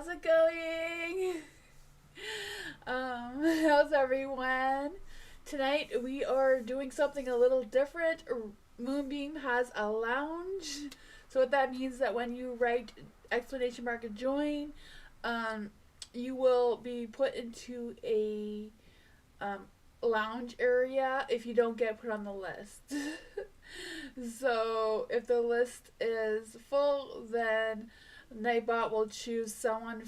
how's it going? How's everyone? Tonight we are doing something a little different. Moonbeam has a lounge. So what that means is that when you write exclamation mark join, you will be put into a lounge area if you don't get put on the list. So if the list is full, then Nightbot will choose someone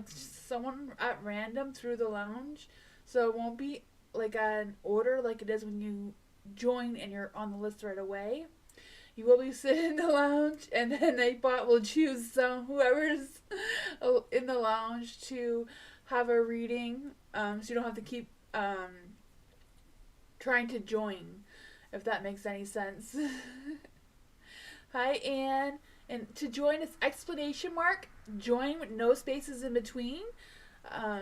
someone at random through the lounge. So it won't be like an order like it is when you join and you're on the list right away. You will be sitting in the lounge, and then Nightbot will choose whoever's in the lounge to have a reading. So you don't have to keep trying to join, if that makes any sense. Hi, Anne. And to join is exclamation mark join with no spaces in between. I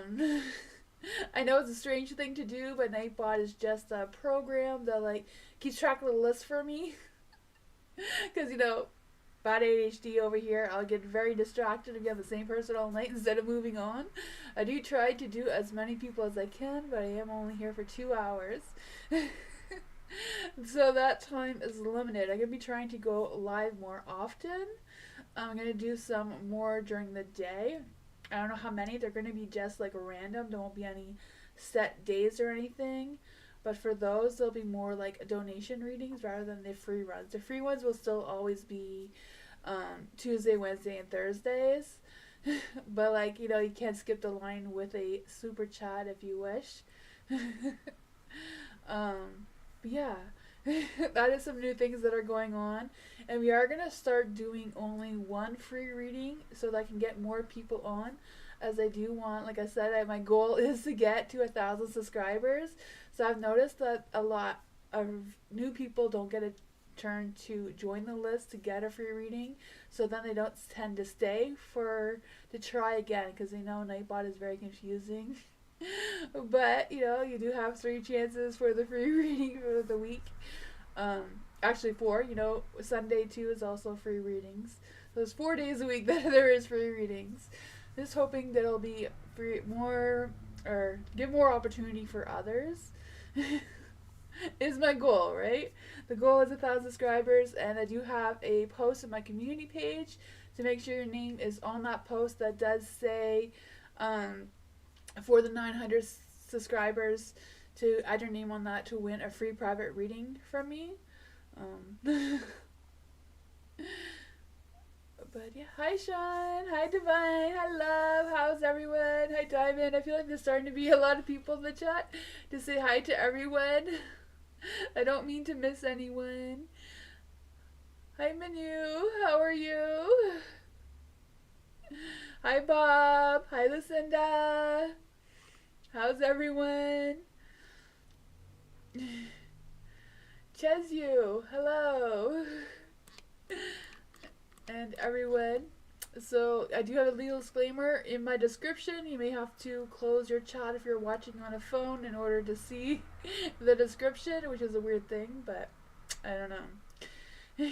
know it's a strange thing to do, but Nightbot is just a program that keeps track of the list for me. Because bad ADHD over here, I'll get very distracted if you have the same person all night instead of moving on. I do try to do as many people as I can, but I am only here for 2 hours. So that time is limited. I'm going to be trying to go live more often. I'm going to do some more during the day. I don't know how many. They're going to be just random. There won't be any set days or anything. But for those, there'll be more donation readings rather than the free runs. The free ones will still always be Tuesday, Wednesday, and Thursdays. But you can't skip the line with a super chat if you wish. But yeah, that is some new things that are going on. And we are going to start doing only one free reading so that I can get more people on, as I do want, like I said, my goal is to get to 1,000 subscribers. So I've noticed that a lot of new people don't get a turn to join the list to get a free reading. So then they don't tend to stay to try again, because they know Nightbot is very confusing. But you do have 3 chances for the free reading for the week. Actually 4. Sunday too is also free readings. So there's 4 days a week that there is free readings. Just hoping that it'll be more, or give more opportunity for others. Is my goal, right? The goal is 1,000 subscribers, and I do have a post on my community page to make sure your name is on that post that does say for the 900 subscribers to add your name on that to win a free private reading from me. But yeah, hi Sean, hi Divine, hi Love, how's everyone? Hi Diamond. I feel like there's starting to be a lot of people in the chat to say hi to everyone. I don't mean to miss anyone. Hi Manu, how are you? Hi Bob, hi Lucinda. How's everyone? Chesu, hello. And everyone. So I do have a legal disclaimer in my description. You may have to close your chat if you're watching on a phone in order to see the description, which is a weird thing, but I don't know.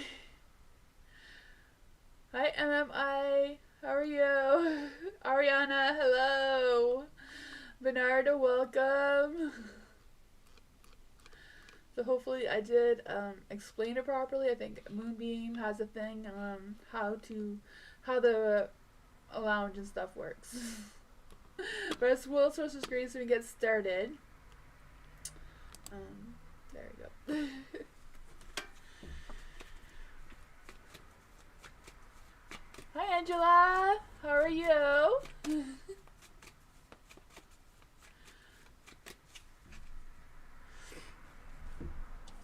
Hi MMI, how are you? Ariana, hello. Bernardo, welcome. So hopefully I did explain it properly. I think Moonbeam has a thing on how the lounge and stuff works. But we'll switch the screen so we get started. There we go. Hi Angela, how are you?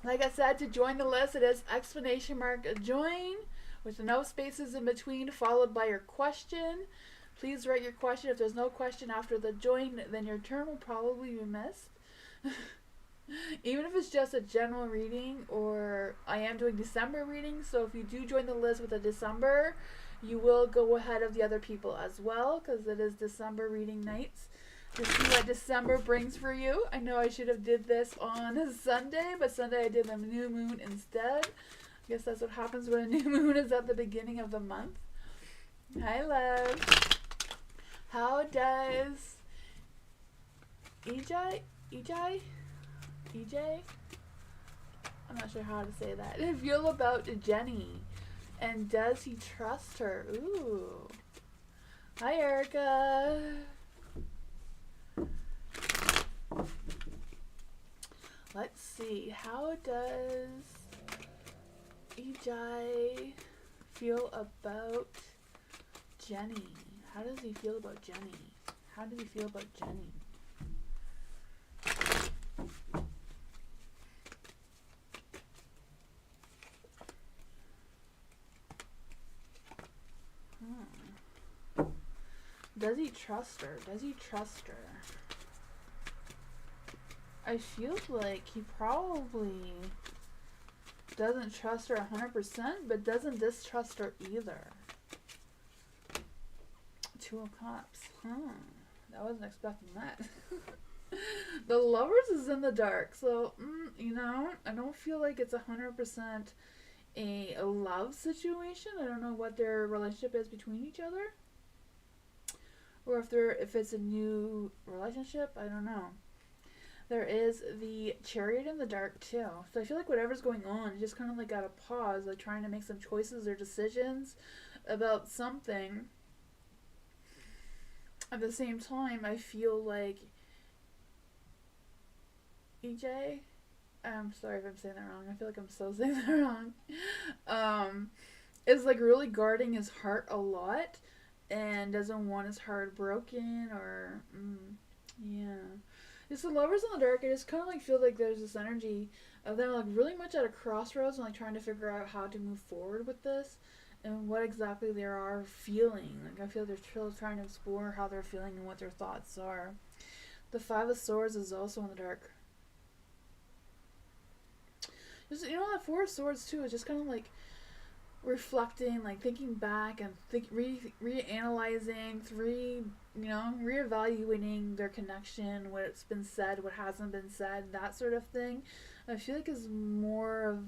Like I said, to join the list, it is exclamation mark join with no spaces in between, followed by your question. Please write your question. If there's no question after the join, then your turn will probably be missed. Even if it's just a general reading, or I am doing December readings, so if you do join the list with a December, you will go ahead of the other people as well, because it is December reading nights. To see what December brings for you. I know I should have did this on Sunday, but Sunday I did the new moon instead. I guess that's what happens when a new moon is at the beginning of the month. Hi, love. How does EJ? EJ? EJ? I'm not sure how to say that. Feel about Jenny. And does he trust her? Ooh. Hi, Erica. Let's see. How does EJ feel about Jenny? How does he feel about Jenny? How does he feel about Jenny? Does he trust her? Does he trust her? I feel like he probably doesn't trust her 100%, but doesn't distrust her either. 2 of Cups. I wasn't expecting that. The Lovers is in the dark, so, you know, I don't feel like it's 100% a love situation. I don't know what their relationship is between each other. Or if it's a new relationship, I don't know. There is the Chariot in the dark too. So I feel like whatever's going on, you just kind of like gotta pause, like trying to make some choices or decisions about something. At the same time, I feel like EJ, I'm sorry if I'm saying that wrong. I feel like I'm so saying that wrong. Is like really guarding his heart a lot and doesn't want his heart broken or yeah. It's the Lovers in the dark. I just kind of like feel like there's this energy of them like really much at a crossroads and like trying to figure out how to move forward with this and what exactly they are feeling. Like I feel they're still trying to explore how they're feeling and what their thoughts are. The 5 of Swords is also in the dark. Just, you know, that 4 of Swords too is just kind of like reflecting, like thinking back and reanalyzing, reevaluating their connection, what's been said, what hasn't been said, that sort of thing. I feel like is more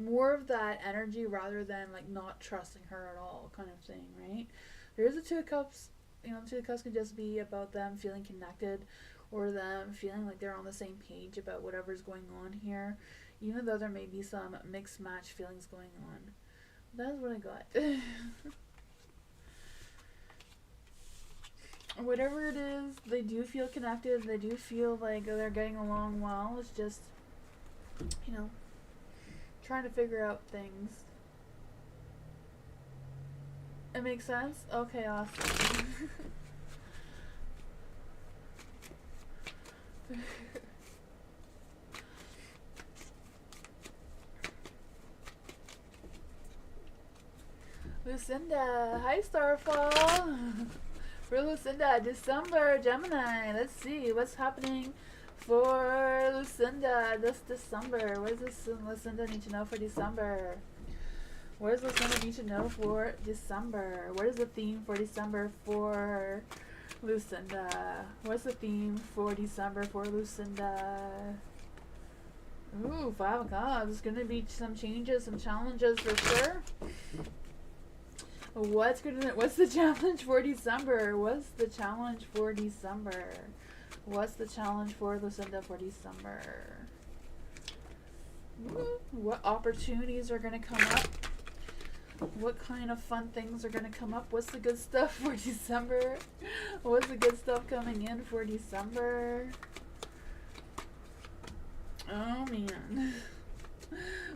of that energy rather than like not trusting her at all kind of thing, right? There's the 2 of Cups. You know, the 2 of Cups could just be about them feeling connected or them feeling like they're on the same page about whatever's going on here, even though there may be some mixed match feelings going on. That's what I got. Whatever it is, they do feel connected. They do feel like they're getting along well. It's just, you know, trying to figure out things. It makes sense? Okay, awesome. Lucinda, hi Starfall. For Lucinda, December, Gemini. Let's see what's happening for Lucinda this December. What does Lucinda need to know for December? What does Lucinda need to know for December? What is the theme for December for Lucinda? What's the theme for December for Lucinda? Ooh, 5 of Cups. There's gonna be some changes, some challenges for sure. What's the challenge for December? What's the challenge for December? What's the challenge for Lucinda for December? What opportunities are going to come up? What kind of fun things are going to come up? What's the good stuff for December? What's the good stuff coming in for December? Oh man.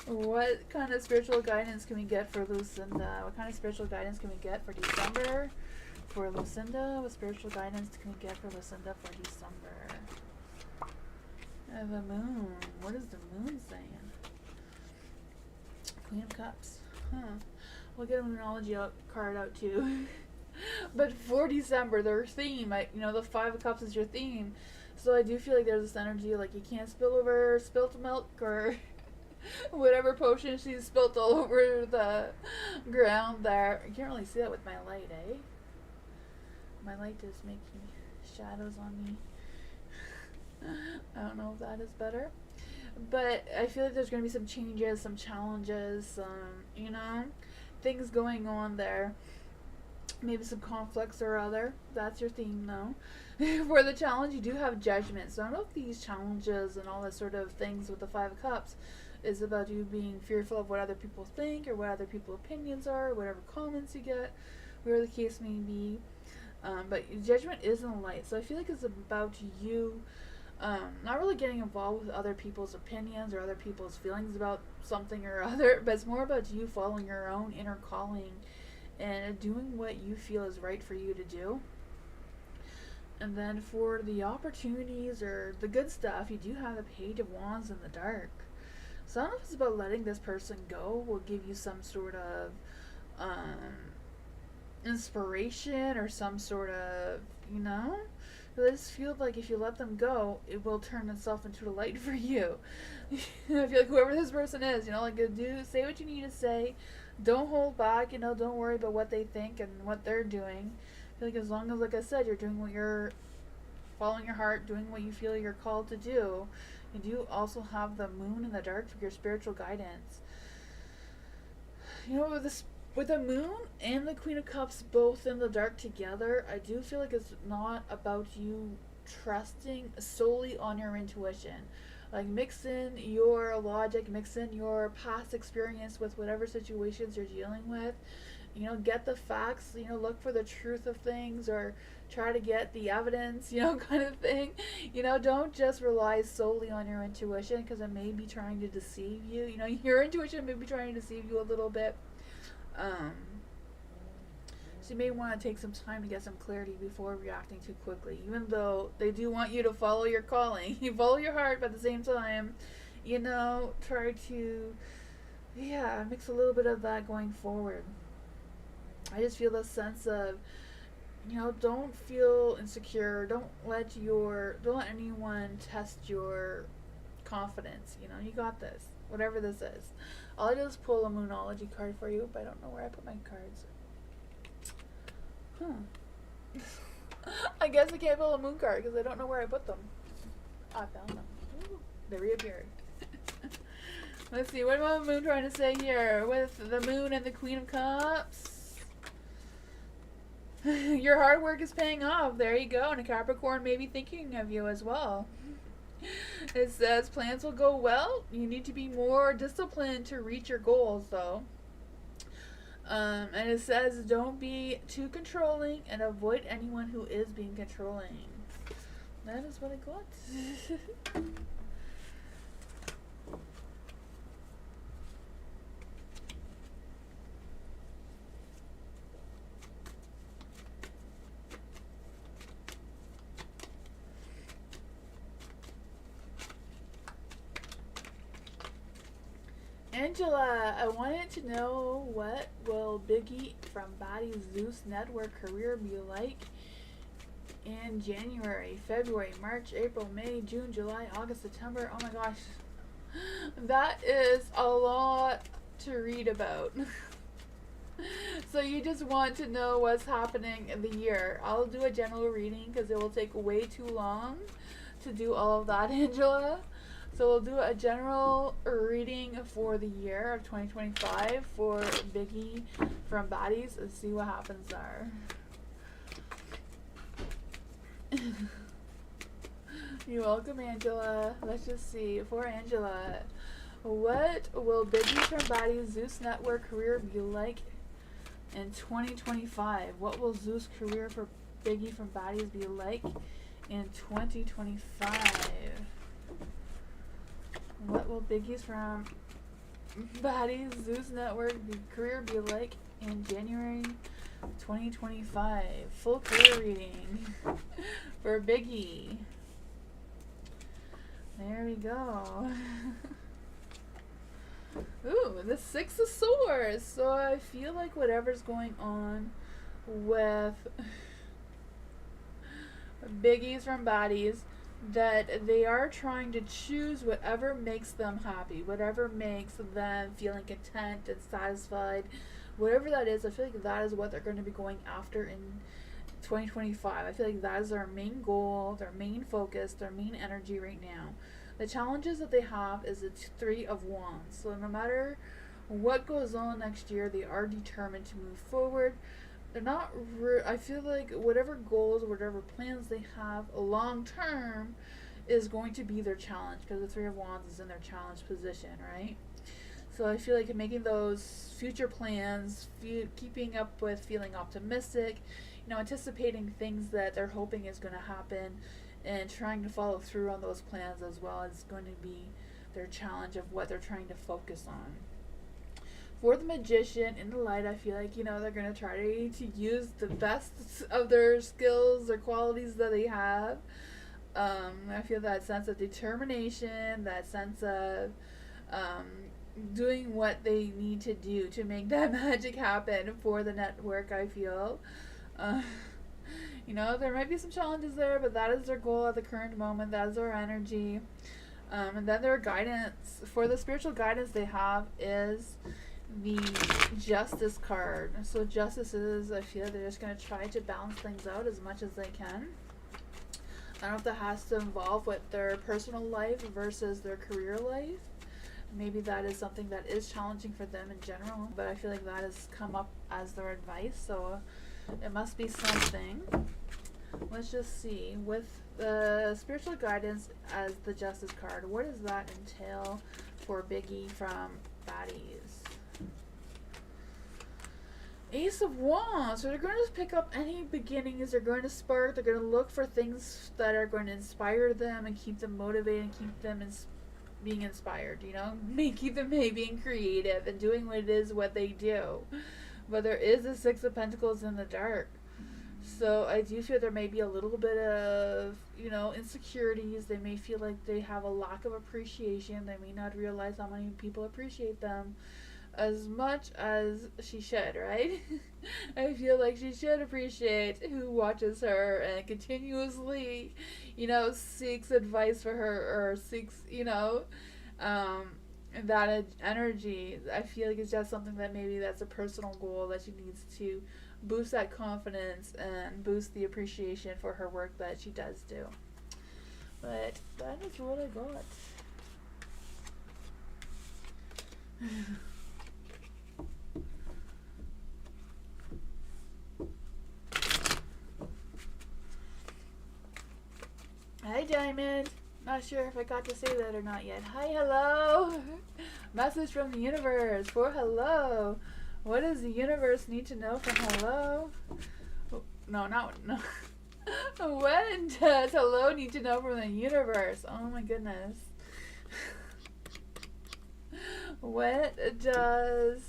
What kind of spiritual guidance can we get for Lucinda? What kind of spiritual guidance can we get for December for Lucinda? What spiritual guidance can we get for Lucinda for December? The moon. What is the moon saying? Queen of Cups. We'll get a numerology card out too. But for December, their theme, the 5 of Cups is your theme. So I do feel like there's this energy like you can't spill over spilt milk or whatever potion she spilt all over the ground there. You can't really see that with my light, eh? My light is making shadows on me. I don't know if that is better. But I feel like there's going to be some changes, some challenges, some, things going on there. maybe some conflicts or other. That's your theme though. For the challenge, you do have judgment. So I don't know if these challenges and all this sort of things with the Five of Cups is about you being fearful of what other people think or what other people's opinions are, or whatever comments you get, whatever the case may be. But judgment is in the light. So I feel like it's about you not really getting involved with other people's opinions or other people's feelings about something or other, but it's more about you following your own inner calling and doing what you feel is right for you to do. And then for the opportunities or the good stuff, you do have the Page of Wands in the dark. So I don't know if it's about letting this person go will give you some sort of inspiration or some sort of, you know? I just feel like if you let them go, it will turn itself into a light for you. I feel like whoever this person is, like say what you need to say. Don't hold back, don't worry about what they think and what they're doing. I feel like as long as, like I said, you're doing what you're following your heart, doing what you feel you're called to do. You do also have the Moon in the dark for your spiritual guidance. With the Moon and the Queen of Cups both in the dark together, I do feel like it's not about you trusting solely on your intuition. Like, mix in your logic, mix in your past experience with whatever situations you're dealing with. Get the facts, look for the truth of things or try to get the evidence, kind of thing. Don't just rely solely on your intuition because it may be trying to deceive you. Your intuition may be trying to deceive you a little bit. So you may want to take some time to get some clarity before reacting too quickly, even though they do want you to follow your calling. You follow your heart, but at the same time, try to, mix a little bit of that going forward. I just feel this sense of, don't feel insecure. Don't let anyone test your confidence. You got this. Whatever this is. All I do is pull a Moonology card for you, but I don't know where I put my cards. I guess I can't pull a moon card because I don't know where I put them. I found them. Ooh, they reappeared. Let's see, what am I Moon trying to say here? With the Moon and the Queen of Cups. Your hard work is paying off. There you go. And a Capricorn may be thinking of you as well. It says plans will go well. You need to be more disciplined to reach your goals, though. And it says don't be too controlling and avoid anyone who is being controlling. That is what I got. Angela, I wanted to know what will Biggie from Body's Zeus Network career be like in January, February, March, April, May, June, July, August, September. Oh my gosh. That is a lot to read about. So you just want to know what's happening in the year. I'll do a general reading because it will take way too long to do all of that, Angela. So we'll do a general reading for the year of 2025 for Biggie from Bodies and see what happens there. You're welcome, Angela. Let's just see. For Angela, what will Biggie from Bodies Zeus Network career be like in 2025? What will Zeus career for Biggie from Bodies be like in 2025? What will Biggie's from Bodies Zeus Network career be like in January 2025? Full career reading for Biggie. There we go. Ooh, the Six of Swords. So I feel like whatever's going on with Biggie's from Bodies, that they are trying to choose whatever makes them happy, whatever makes them feeling content and satisfied, whatever that is. I feel like that is what they're going to be going after in 2025. I feel like that is their main goal, their main focus, their main energy right now. The challenges that they have is the Three of Wands. So no matter what goes on next year, they are determined to move forward. they're not. I feel like whatever goals, whatever plans they have long term, is going to be their challenge because the Three of Wands is in their challenge position, right? So I feel like making those future plans, keeping up with feeling optimistic, anticipating things that they're hoping is going to happen, and trying to follow through on those plans as well is going to be their challenge of what they're trying to focus on. For the Magician in the light, I feel like, they're going to try to use the best of their skills, their qualities that they have. I feel that sense of determination, that sense of doing what they need to do to make that magic happen for the network, I feel. There might be some challenges there, but that is their goal at the current moment. That is their energy. And then their guidance. For the spiritual guidance they have is the Justice card. So Justice is, I feel they're just going to try to balance things out as much as they can. I don't know if that has to involve with their personal life versus their career life. Maybe that is something that is challenging for them in general, but I feel like that has come up as their advice, so it must be something. Let's just see. With the spiritual guidance as the Justice card, what does that entail for Biggie from Baddies? Ace of Wands. So they're going to pick up any beginnings. They're going to spark. They're going to look for things that are going to inspire them and keep them motivated and keep them being inspired, keep them being creative and doing what they do. But there is a Six of Pentacles in the dark. So I do feel there may be a little bit of, insecurities. They may feel like they have a lack of appreciation. They may not realize how many people appreciate them as much as she should, right? I feel like she should appreciate who watches her and continuously, seeks advice for her or seeks, that energy. I feel like it's just something that maybe that's a personal goal that she needs to boost that confidence and boost the appreciation for her work that she does do. But that is what I got. Hi, Diamond. Not sure if I got to say that or not yet. Hi, hello. Message from the universe for hello. What does the universe need to know from hello? Oh, no. What does hello need to know from the universe? Oh my goodness. What does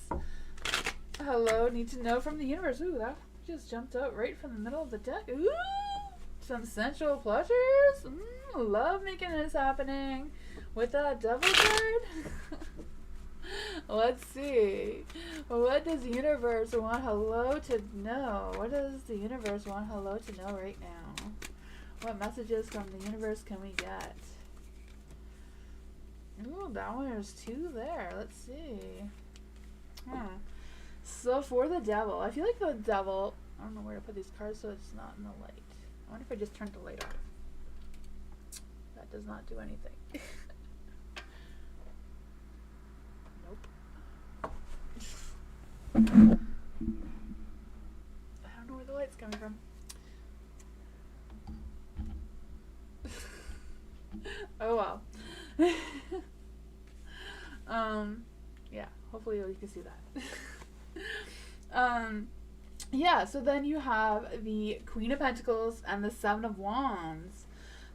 hello need to know from the universe? Ooh, that just jumped out right from the middle of the deck. Ooh. Some sensual pleasures. Love making this happening with that devil card. Let's see. What does the universe want hello to know? What does the universe want hello to know right now? What messages from the universe can we get? Ooh, that one, there's two there. Let's see. So for the devil, I feel like the devil, I don't know where to put these cards so it's not in the light. I wonder if I just turned the light off. That does not do anything. Nope. I don't know where the light's coming from. Oh well. Yeah, hopefully you can see that. Yeah, so then you have the Queen of Pentacles and the Seven of Wands.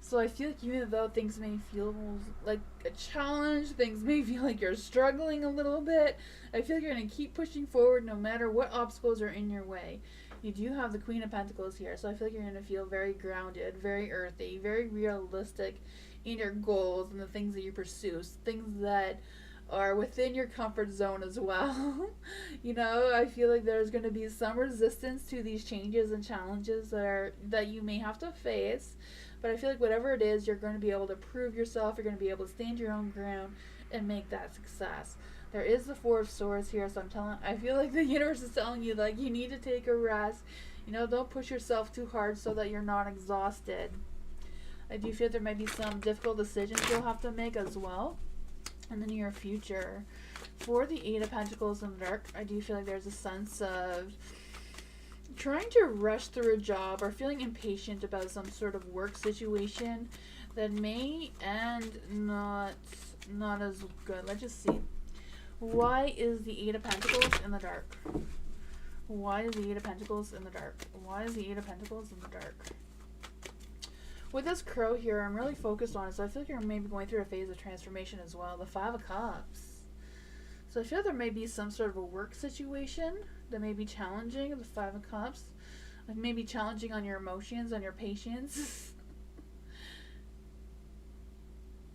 So I feel like even though things may feel like a challenge, things may feel like you're struggling a little bit, I feel like you're going to keep pushing forward no matter what obstacles are in your way. You do have the Queen of Pentacles here, so I feel like you're going to feel very grounded, very earthy, very realistic in your goals and the things that you pursue, things that are within your comfort zone as well. I feel like there's going to be some resistance to these changes and challenges that you may have to face, but I feel like whatever it is, you're going to be able to prove yourself, you're going to be able to stand your own ground and make that success. There is the Four of Swords here, so I feel like the universe is telling you, like, you need to take a rest. Don't push yourself too hard so that you're not exhausted. I do feel there might be some difficult decisions you'll have to make as well in the near future. For the Eight of Pentacles in the dark, I do feel like there's a sense of trying to rush through a job or feeling impatient about some sort of work situation that may end not as good. Let's just see. Why is the Eight of Pentacles in the dark? Why is the Eight of Pentacles in the dark? Why is the Eight of Pentacles in the dark? With this crow here, I'm really focused on it, so I feel like you're maybe going through a phase of transformation as well. The Five of Cups. So I feel like there may be some sort of a work situation that may be challenging. The Five of Cups. Like maybe challenging on your emotions, on your patience.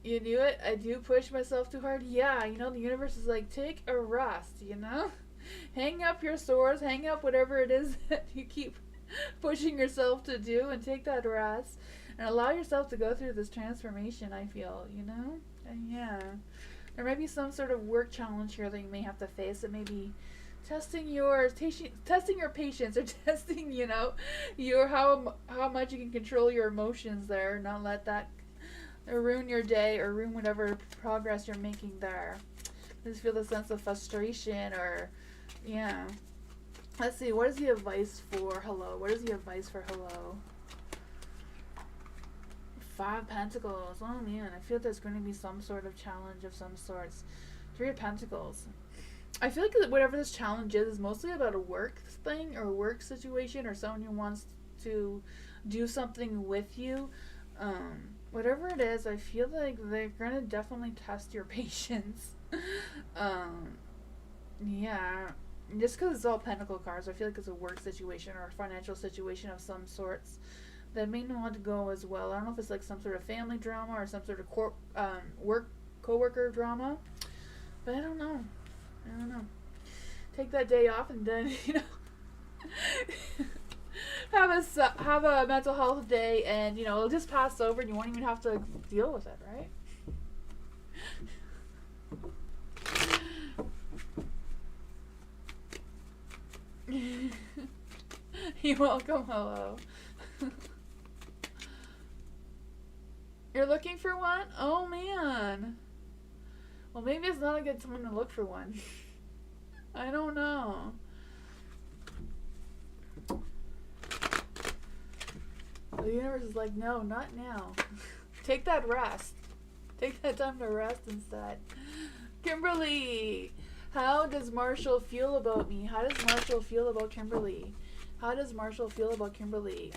You knew it? I do push myself too hard. Yeah, you know, the universe is like, take a rest, you know? Hang up your swords, hang up whatever it is that you keep pushing yourself to do, and take that rest. And allow yourself to go through this transformation, I feel, you know? And yeah. There may be some sort of work challenge here that you may have to face. It may be testing your patience, or testing, you know, your how much you can control your emotions there, not let that ruin your day or ruin whatever progress you're making there. I just feel the sense of frustration, or yeah. Let's see, what is the advice for hello? What is the advice for hello? Five Pentacles. Oh man, I feel there's going to be some sort of challenge of some sorts. Three of Pentacles. I feel like whatever this challenge is mostly about a work thing or a work situation, or someone who wants to do something with you. Whatever it is, I feel like they're going to definitely test your patience. Yeah. Just because it's all Pentacle cards, I feel like it's a work situation or a financial situation of some sorts that may not go as well. I don't know if it's like some sort of family drama or some sort of work co-worker drama, but I don't know. Take that day off and then, you know, have a mental health day, and you know, it'll just pass over and you won't even have to deal with it, right? You're welcome. Hello. You're looking for one? Oh man. Well, maybe it's not a good time to look for one. I don't know. The universe is like, no, not now. Take that rest. Take that time to rest instead. Kimberly, how does Marshall feel about me? How does Marshall feel about Kimberly? How does Marshall feel about Kimberly?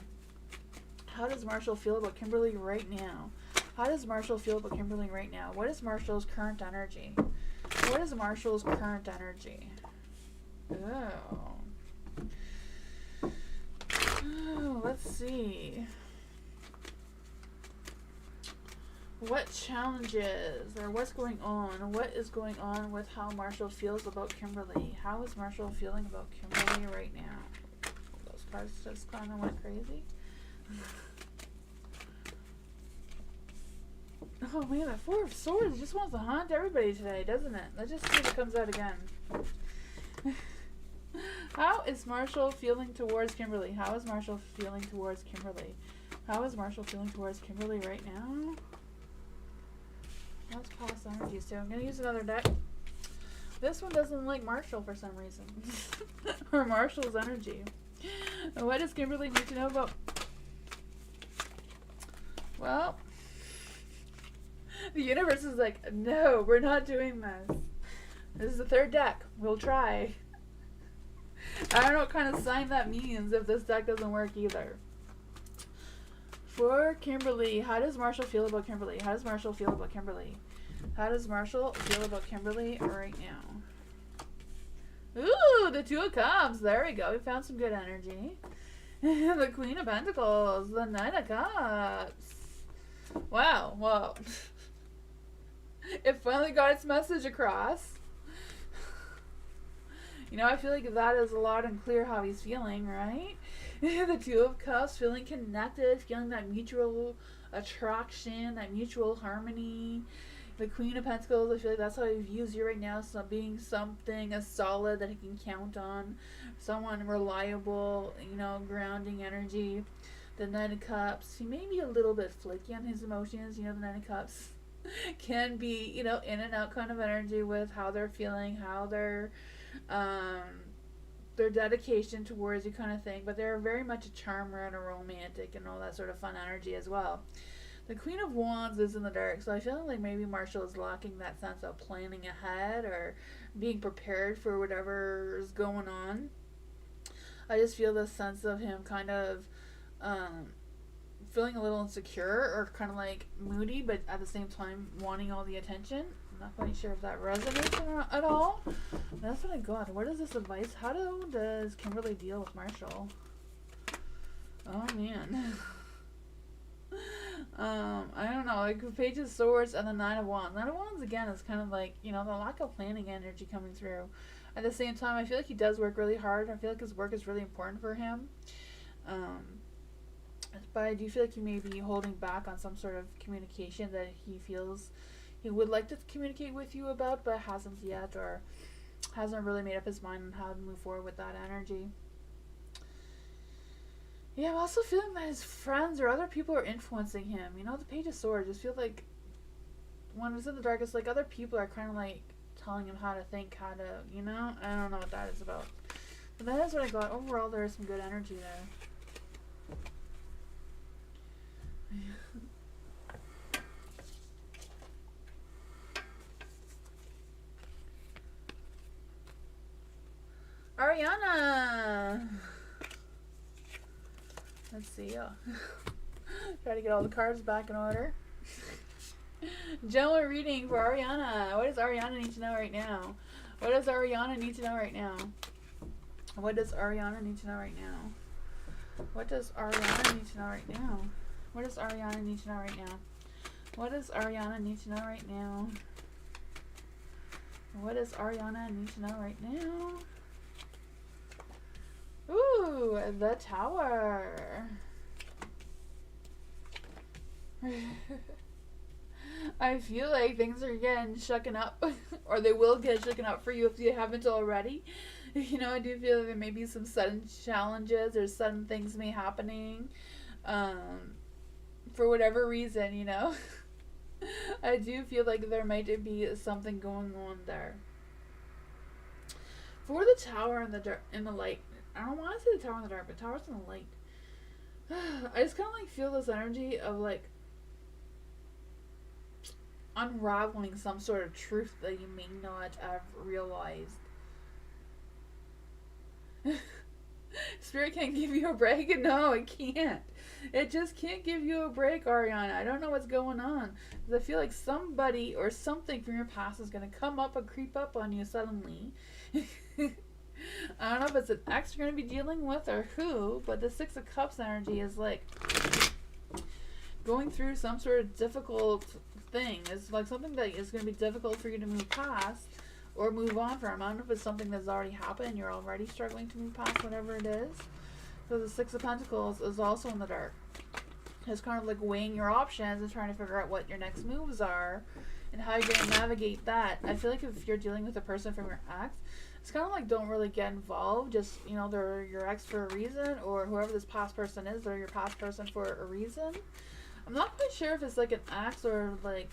How does Marshall feel about Kimberly right now? How does Marshall feel about Kimberly right now? What is Marshall's current energy? What is Marshall's current energy? Oh, let's see. What challenges, or what's going on? What is going on with how Marshall feels about Kimberly? How is Marshall feeling about Kimberly right now? Those cards just kind of went crazy. Oh man, that Four of Swords just wants to haunt everybody today, doesn't it? Let's just see if it comes out again. How is Marshall feeling towards Kimberly? How is Marshall feeling towards Kimberly? How is Marshall feeling towards Kimberly right now? Let's pause energies too. I'm going to use another deck. This one doesn't like Marshall for some reason. Or Marshall's energy. What does Kimberly need to know about? Well, the universe is like, no, we're not doing this. This is the third deck. We'll try. I don't know what kind of sign that means if this deck doesn't work either. For Kimberly, how does Marshall feel about Kimberly? How does Marshall feel about Kimberly? How does Marshall feel about Kimberly right now? Ooh, the Two of Cups. There we go. We found some good energy. The Queen of Pentacles. The Nine of Cups. Wow. Whoa. It finally got its message across. You know, I feel like that is loud and clear how he's feeling, right? The Two of Cups, feeling connected, feeling that mutual attraction, that mutual harmony. The Queen of Pentacles, I feel like that's how he views you right now, so being something as solid that he can count on. Someone reliable, you know, grounding energy. The Nine of Cups, he may be a little bit flaky on his emotions. You know, the Nine of Cups can be, you know, in and out kind of energy with how they're feeling, how they're their dedication towards you kind of thing, but they're very much a charmer and a romantic and all that sort of fun energy as well. The Queen of Wands is in the dark, so I feel like maybe Marshall is lacking that sense of planning ahead or being prepared for whatever is going on. I just feel this sense of him kind of feeling a little insecure or kind of like moody, but at the same time wanting all the attention. I'm not quite sure if that resonates at all. That's what I got. What is this advice? How does Kimberly deal with Marshall? Oh man. I don't know. Like Page of Swords and the Nine of Wands. Nine of Wands again is kind of like, you know, the lack of planning energy coming through. At the same time, I feel like he does work really hard. I feel like his work is really important for him. But I do feel like he may be holding back on some sort of communication that he feels he would like to communicate with you about, but hasn't yet, or hasn't really made up his mind on how to move forward with that energy. Yeah, I'm also feeling that his friends or other people are influencing him. You know, the Page of Swords just feel like when it's in the darkest, like other people are kind of like telling him how to think, how to, you know? I don't know what that is about. But that is what I got. Overall, there is some good energy there. Ariana! Let's see. Try to get all the cards back in order. General reading for Ariana. What does Ariana need to know right now? What does Ariana need to know right now? What does Ariana need to know right now? What does Ariana need to know right now? What does Ariana need to know right now? What does Ariana need to know right now? What does Ariana need to know right now? Ooh, the Tower. I feel like things are getting shooken up, or they will get shooken up for you if you haven't already. You know, I do feel like there may be some sudden challenges or sudden things may happening, for whatever reason, you know. I do feel like there might be something going on there. For the Tower in the light, I don't want to say the Tower in the dark, but Tower's in the light. I just kind of like feel this energy of like unraveling some sort of truth that you may not have realized. Spirit can't give you a break? No, it can't. It just can't give you a break, Ariana. I don't know what's going on. Because I feel like somebody or something from your past is going to come up and creep up on you suddenly. I don't know if it's an ex you're going to be dealing with or who, but the Six of Cups energy is like going through some sort of difficult thing. It's like something that is going to be difficult for you to move past or move on from. I don't know if it's something that's already happened, you're already struggling to move past whatever it is. So the Six of Pentacles is also in the dark. It's kind of like weighing your options and trying to figure out what your next moves are and how you're going to navigate that. I feel like if you're dealing with a person from your ex, it's kind of like don't really get involved. Just, you know, they're your ex for a reason, or whoever this past person is, they're your past person for a reason. I'm not quite sure if it's like an ex or like,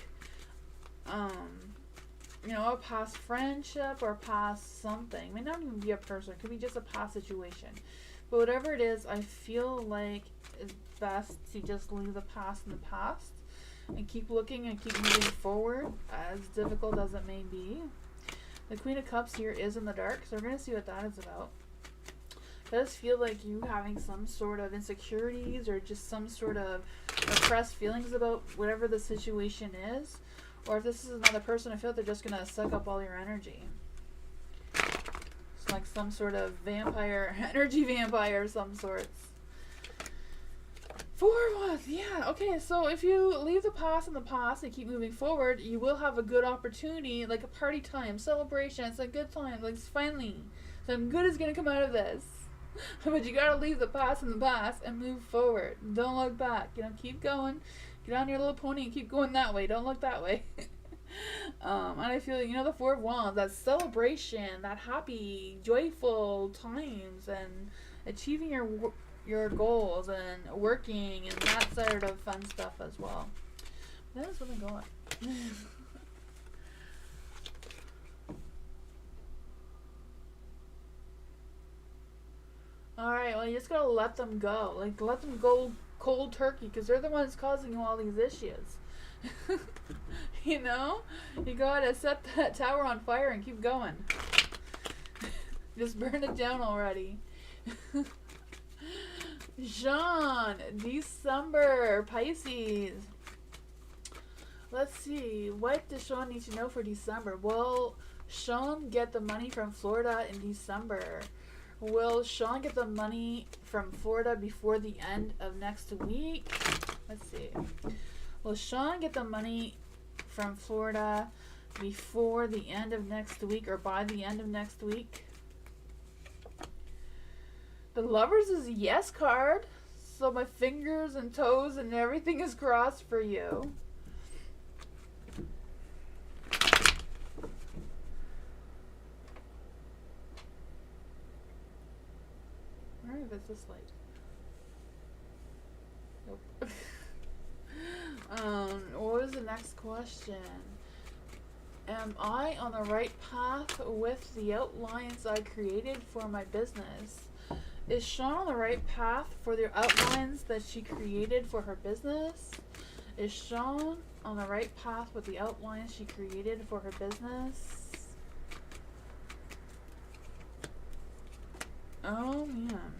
you know, a past friendship or past something. It may not even be a person. It could be just a past situation. But whatever it is, I feel like it's best to just leave the past in the past and keep looking and keep moving forward, as difficult as it may be. The Queen of Cups here is in the dark, so we're going to see what that is about. It does feel like you having some sort of insecurities or just some sort of repressed feelings about whatever the situation is. Or if this is another person, I feel like they're just going to suck up all your energy. It's like some sort of vampire, energy vampire of some sorts. 4 months, yeah, okay, so if you leave the past in the past and keep moving forward, you will have a good opportunity, like a party time, celebration, it's a good time, like finally, something good is going to come out of this. But you got to leave the past in the past and move forward. Don't look back, you know, keep going, get on your little pony and keep going that way, don't look that way. And I feel, you know, the 4 of Wands, that celebration, that happy, joyful times, and achieving your goals and working and that sort of fun stuff as well. That is what I got. you just gotta let them go. Like, let them go cold turkey, because they're the ones causing you all these issues. You know? You gotta set that tower on fire and keep going. Just burn it down already. Jean, December, Pisces. Let's see. What does Sean need to know for December? Will Sean get the money from Florida in December? Will Sean get the money from Florida before the end of next week? Let's see. Will Sean get the money from Florida before the end of next week, or by the end of next week? The Lovers is a yes card. So my fingers and toes and everything is crossed for you. Where is this light? Nope. What was the next question? Am I on the right path with the outlines I created for my business? Is Sean on the right path for the outlines that she created for her business? Is Sean on the right path with the outlines she created for her business? Oh man.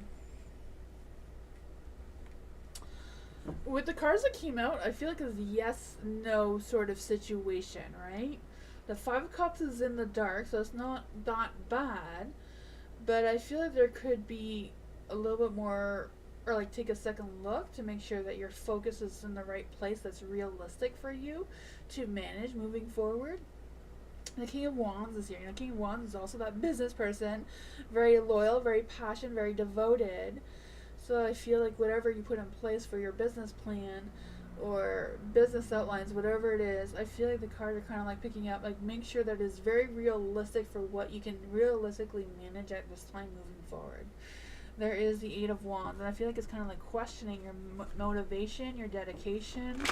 With the cards that came out, I feel like it's a yes-no sort of situation, right? The Five of Cups is in the dark, so it's not that bad. But I feel like there could be a little bit more, or like take a second look to make sure that your focus is in the right place that's realistic for you to manage moving forward. The King of Wands is here. You know, King of Wands is also that business person, very loyal, very passionate, very devoted. So I feel like whatever you put in place for your business plan or business outlines, whatever it is, I feel like the cards are kind of like picking up, like make sure that it's very realistic for what you can realistically manage at this time moving forward. There is the Eight of Wands, and I feel like it's kind of like questioning your motivation, your dedication,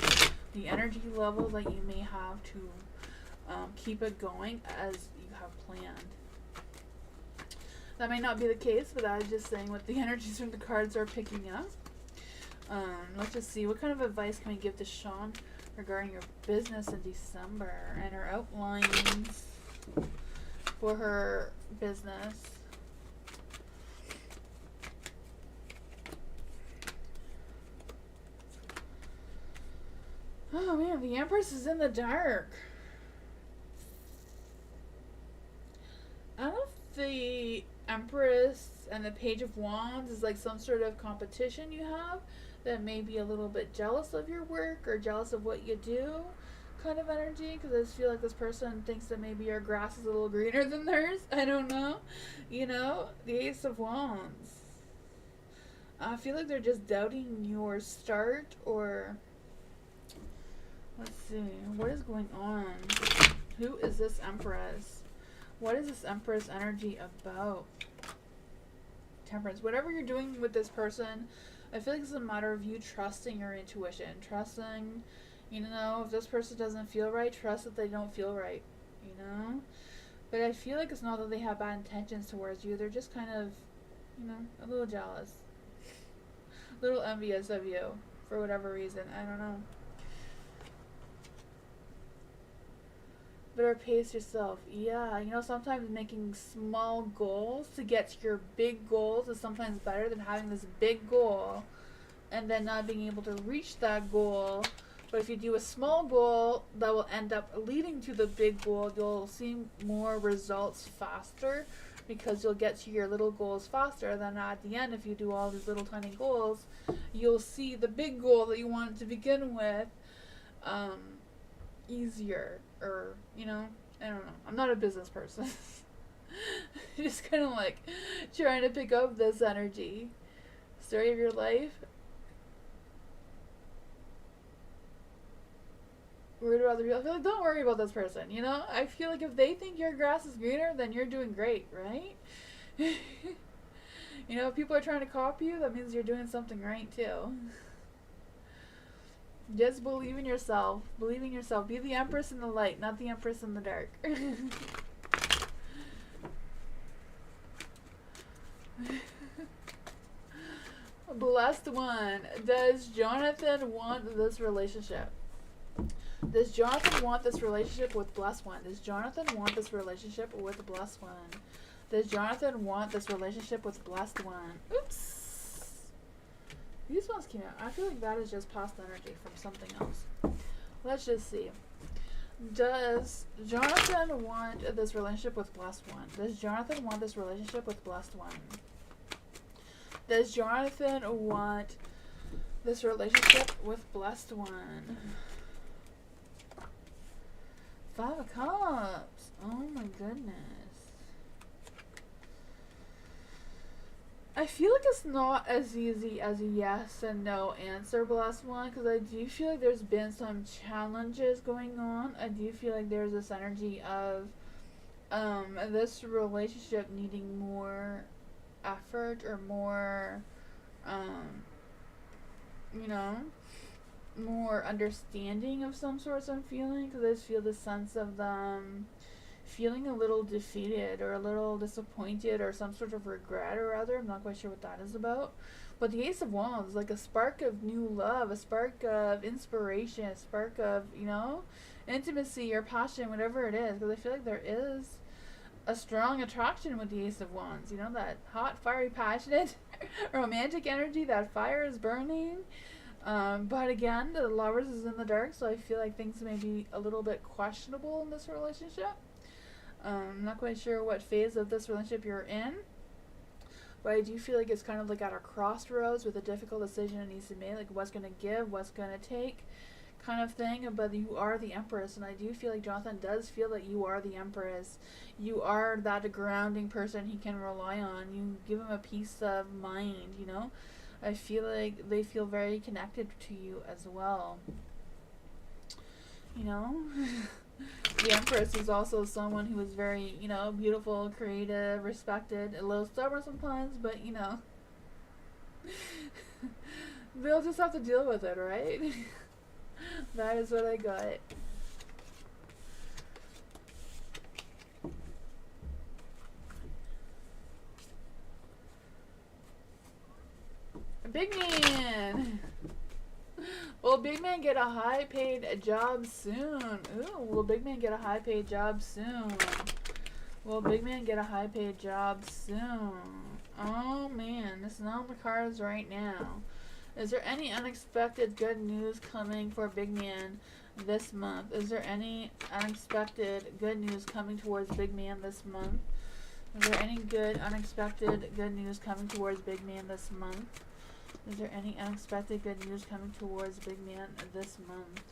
the energy level that you may have to keep it going as you have planned. That may not be the case, but I was just saying what the energies from the cards are picking up. Let's just see. What kind of advice can we give to Sean regarding your business in December and her outlines for her business? Oh man, the Empress is in the dark. I don't know if the Empress and the Page of Wands is like some sort of competition you have that may be a little bit jealous of your work or jealous of what you do kind of energy, because I just feel like this person thinks that maybe your grass is a little greener than theirs. I don't know. You know, the Ace of Wands. I feel like they're just doubting your start, or let's see, what is going on? Who is this Empress? What is this Empress energy about? Temperance. Whatever you're doing with this person, I feel like it's a matter of you trusting your intuition. Trusting, you know, if this person doesn't feel right, trust that they don't feel right, you know? But I feel like it's not that they have bad intentions towards you. They're just kind of, you know, a little jealous. A little envious of you for whatever reason. I don't know. Better pace yourself. Yeah, you know, sometimes making small goals to get to your big goals is sometimes better than having this big goal and then not being able to reach that goal. But if you do a small goal that will end up leading to the big goal, you'll see more results faster because you'll get to your little goals faster. Than at the end, if you do all these little tiny goals, you'll see the big goal that you wanted to begin with easier. Or, you know, I don't know. I'm not a business person. Just kind of like trying to pick up this energy. Story of your life. Worried about other people. I feel like don't worry about this person, you know? I feel like if they think your grass is greener, then you're doing great, right? You know, if people are trying to copy you, that means you're doing something right too. Just believe in yourself. Believe in yourself. Be the Empress in the light, not the Empress in the dark. Blessed one. Does Jonathan want this relationship? Does Jonathan want this relationship with Blessed One? Does Jonathan want this relationship with Blessed One? Does Jonathan want this relationship with Blessed One? Oops. These ones came out. I feel like that is just past energy from something else. Let's just see. Does Jonathan want this relationship with Blessed One? Does Jonathan want this relationship with Blessed One? Does Jonathan want this relationship with Blessed One? 5 of Cups. Oh my goodness. I feel like it's not as easy as a yes and no answer, Blessed One, because I do feel like there's been some challenges going on. I do feel like there's this energy of this relationship needing more effort or more, you know, more understanding of some sorts I'm feeling, because I just feel the sense of them feeling a little defeated or a little disappointed or some sort of regret or other. I'm not quite sure what that is about. But the Ace of Wands, like a spark of new love, a spark of inspiration, a spark of, you know, intimacy or passion, whatever it is. Because I feel like there is a strong attraction with the Ace of Wands. You know, that hot, fiery, passionate, romantic energy, that fire is burning. But again, the Lovers is in the dark, so I feel like things may be a little bit questionable in this relationship. I'm not quite sure what phase of this relationship you're in, but I do feel like it's kind of like at a crossroads with a difficult decision it needs to be made, like what's going to give, what's going to take kind of thing. But you are the Empress, and I do feel like Jonathan does feel that you are the Empress. You are that grounding person he can rely on. You give him a peace of mind, you know. I feel like they feel very connected to you as well, you know. The Empress is also someone who is very, you know, beautiful, creative, respected, a little stubborn sometimes, but, you know, they'll just have to deal with it, right? That is what I got. Big man! Will Big Man get a high-paid job soon? Ooh, will Big Man get a high-paid job soon? Will Big Man get a high-paid job soon? Oh, man. This is not on the cards right now. Is there any unexpected good news coming for Big Man this month? Is there any unexpected good news coming towards Big Man this month? Is there any good unexpected good news coming towards Big Man this month? Is there any unexpected good news coming towards Big Man this month?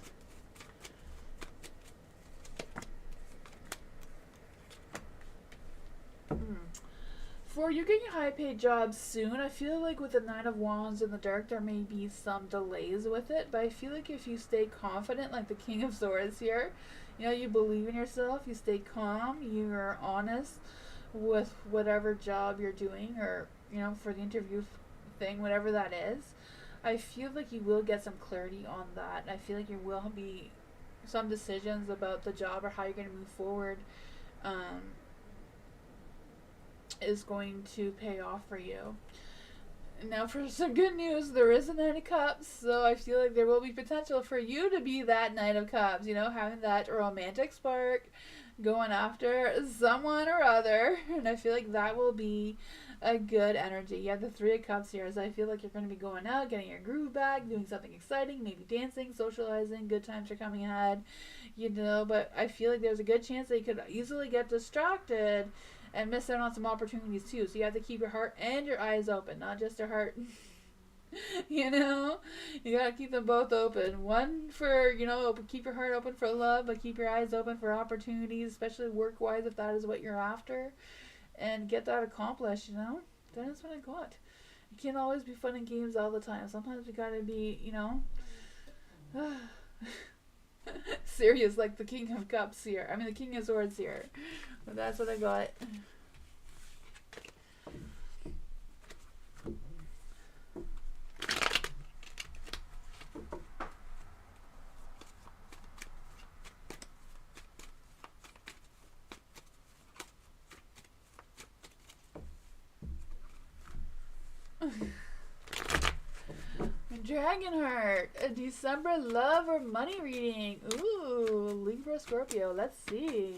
For you getting a high-paid job soon, I feel like with the Nine of Wands in the dark, there may be some delays with it. But I feel like if you stay confident, like the King of Swords here, you know, you believe in yourself, you stay calm, you're honest with whatever job you're doing, or, you know, for the interview thing, whatever that is, I feel like you will get some clarity on that. I feel like there will be some decisions about the job or how you're going to move forward is going to pay off for you. Now for some good news, there is a Knight of Cups, so I feel like there will be potential for you to be that Knight of Cups, you know, having that romantic spark, going after someone or other, and I feel like that will be a good energy. You have the Three of Cups here, so I feel like you're going to be going out, getting your groove back, doing something exciting, maybe dancing, socializing, good times are coming ahead, you know, but I feel like there's a good chance that you could easily get distracted and miss out on some opportunities too. So you have to keep your heart and your eyes open, not just your heart. You know, you gotta keep them both open. One for, you know, keep your heart open for love, but keep your eyes open for opportunities, especially work-wise if that is what you're after, and get that accomplished, you know. That is what I got. You can't always be fun and games all the time. Sometimes we gotta be, you know, serious, like the King of Cups here. I mean, the King of Swords here. But that's what I got. Dragonheart, a December love or money reading. Ooh, Libra Scorpio. Let's see.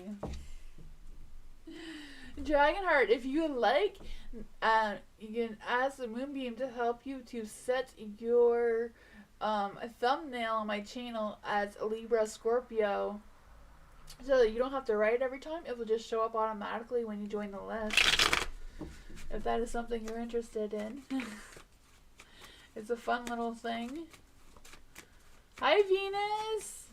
Dragonheart, if you would like, you can ask the Moonbeam to help you to set your thumbnail on my channel as Libra Scorpio, so that you don't have to write it every time. It will just show up automatically when you join the list. If that is something you're interested in. It's a fun little thing. Hi, Venus!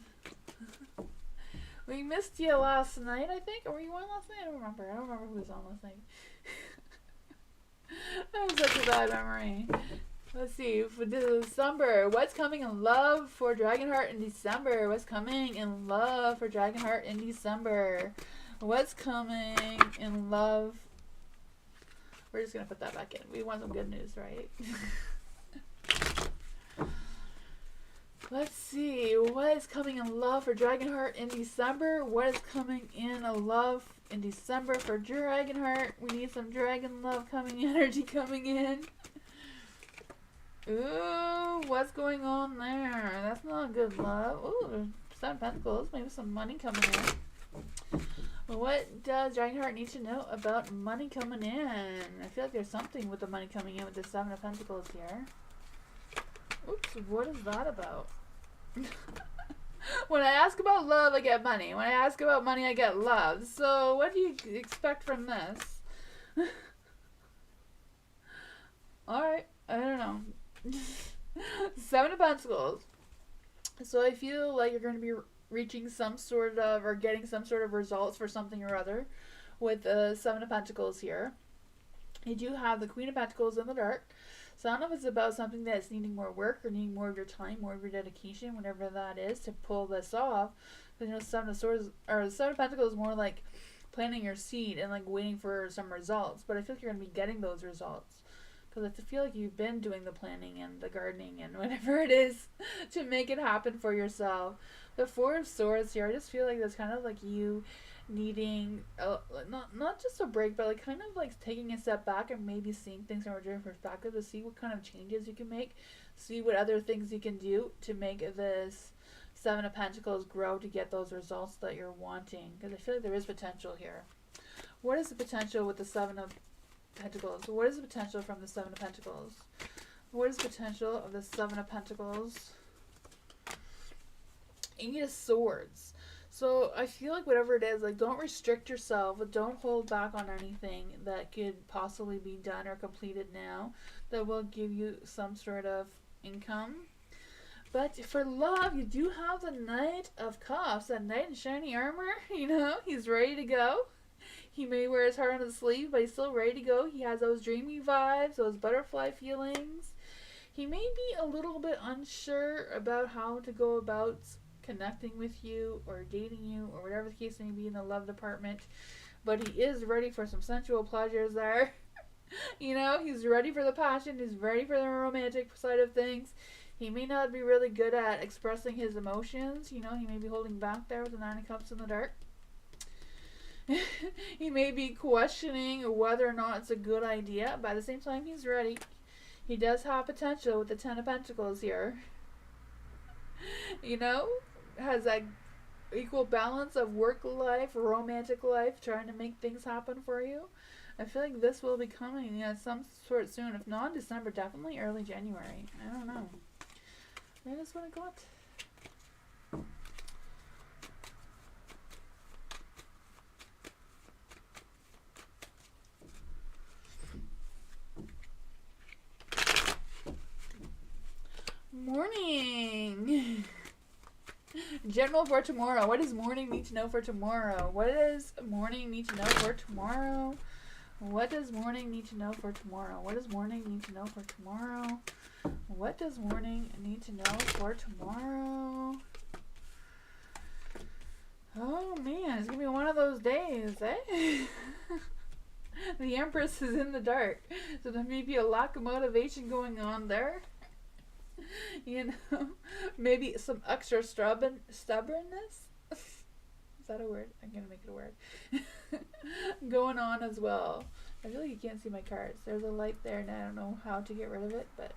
We missed you last night, I think. Or were you on last night? I don't remember. I don't remember who was on last night. I have such a bad memory. Let's see. For December, what's coming in love for Dragonheart in December? What's coming in love for Dragonheart in December? What's coming in love? We're just going to put that back in. We want some good news, right? Let's see. What is coming in love for Dragonheart in December? What is coming in love in December for Dragonheart? We need some dragon love coming, energy coming in. Ooh, what's going on there? That's not good love. Ooh, Seven of Pentacles. Maybe some money coming in. What does Dragonheart need to know about money coming in? I feel like there's something with the money coming in with the Seven of Pentacles here. Oops, what is that about? When I ask about love, I get money. When I ask about money, I get love. So what do you expect from this? Alright, I don't know. Seven of Pentacles. So I feel like you're going to be reaching some sort of, or getting some sort of results for something or other with the Seven of Pentacles here. You do have the Queen of Pentacles in the dark. So I don't know if it's about something that's needing more work or needing more of your time, more of your dedication, whatever that is, to pull this off. Because, you know, Seven of Swords, or Seven of Pentacles is more like planting your seed and like waiting for some results. But I feel like you're going to be getting those results. Because I feel like you've been doing the planning and the gardening and whatever it is to make it happen for yourself. The Four of Swords here, I just feel like that's kind of like you needing not just a break, but like kind of like taking a step back and maybe seeing things from a different perspective to see what kind of changes you can make, see what other things you can do to make this Seven of Pentacles grow to get those results that you're wanting. Because I feel like there is potential here. What is the potential with the Seven of Pentacles? What is the potential from the Seven of Pentacles? What is the potential of the Seven of Pentacles? Eight of Swords. So I feel like whatever it is, like don't restrict yourself, don't hold back on anything that could possibly be done or completed now that will give you some sort of income. But for love, you do have the Knight of Cups, that knight in shiny armor. You know, he's ready to go. He may wear his heart on his sleeve, but he's still ready to go. He has those dreamy vibes, those butterfly feelings. He may be a little bit unsure about how to go about connecting with you or dating you or whatever the case may be in the love department, but he is ready for some sensual pleasures there. You know, he's ready for the passion, he's ready for the romantic side of things. He may not be really good at expressing his emotions. You know, he may be holding back there with the Nine of Cups in the dark. He may be questioning whether or not it's a good idea, but at the same time he's ready. He does have potential with the Ten of Pentacles here. You know, has that equal balance of work life, romantic life, trying to make things happen for you. I feel like this will be coming at some sort soon. If not December, definitely early January. I don't know. That is what I got. Morning. General for tomorrow. What does morning need to know for tomorrow? What does morning need to know for tomorrow? What does morning need to know for tomorrow? What does morning need to know for tomorrow? What does morning need to know for tomorrow? Oh man, it's gonna be one of those days, eh? The Empress is in the dark, so there may be a lack of motivation going on there. You know, maybe some extra stubbornness. Is that a word? I'm gonna make it a word. Going on as well. I feel like you can't see my cards. There's a light there and I don't know how to get rid of it, but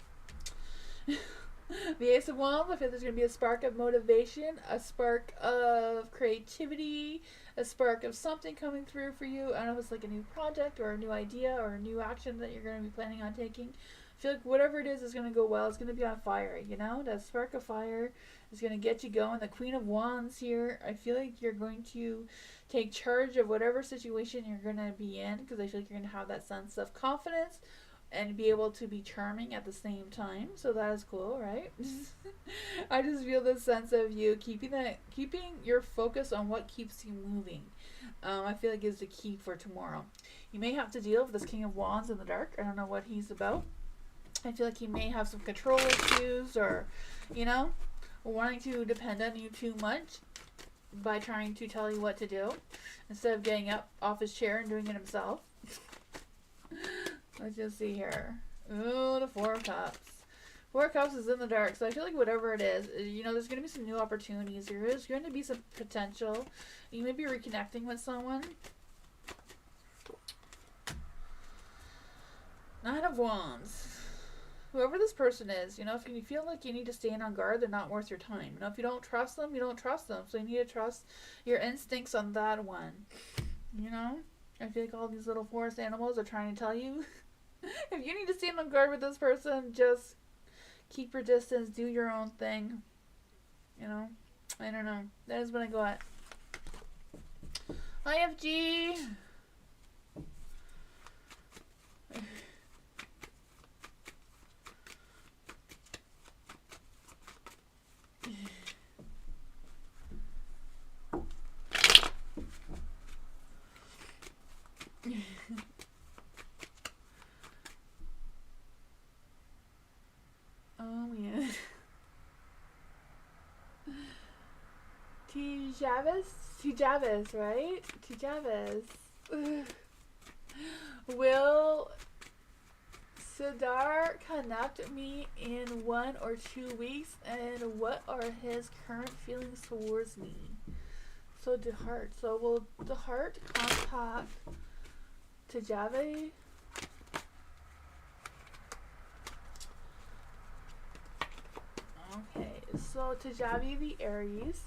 The Ace of Wands, I feel there's going to be a spark of motivation, a spark of creativity, a spark of something coming through for you. I don't know if it's like a new project or a new idea or a new action that you're going to be planning on taking. I feel like whatever it is going to go well. It's going to be on fire, you know? That spark of fire is going to get you going. The Queen of Wands here, I feel like you're going to take charge of whatever situation you're going to be in, because I feel like you're going to have that sense of confidence and be able to be charming at the same time. So that is cool, right? I just feel this sense of you keeping your focus on what keeps you moving. I feel like is the key for tomorrow. You may have to deal with this King of Wands in the dark. I don't know what he's about. I feel like he may have some control issues, or, you know, wanting to depend on you too much by trying to tell you what to do instead of getting up off his chair and doing it himself. Let's just see here. Ooh, the Four of Cups. Four of Cups is in the dark, so I feel like whatever it is, you know, there's going to be some new opportunities. There is going to be some potential. You may be reconnecting with someone. Nine of Wands. Whoever this person is, you know, if you feel like you need to stand on guard, they're not worth your time. You know, if you don't trust them, you don't trust them. So you need to trust your instincts on that one. You know? I feel like all these little forest animals are trying to tell you, if you need to stand on guard with this person, just keep your distance, do your own thing. You know? I don't know. That is what I got. IFG. Oh yeah. Tijavis, right? Tijavis. Will Sidar connect me in 1 or 2 weeks? And what are his current feelings towards me? So the heart. So will the heart contact Tijavi? Okay, so Tijavi the Aries.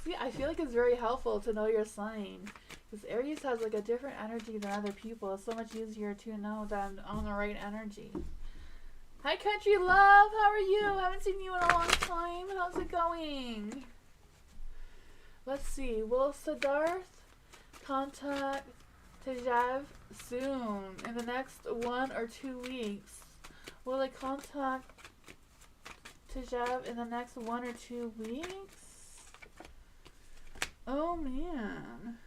See, I feel like it's very helpful to know your sign. Because Aries has like a different energy than other people. It's so much easier to know that I'm on the right energy. Hi Country Love, how are you? I haven't seen you in a long time. How's it going? Let's see, will Siddharth contact Tijav soon? In the next 1 or 2 weeks? Will they contact Tijav in the next 1 or 2 weeks? Oh man.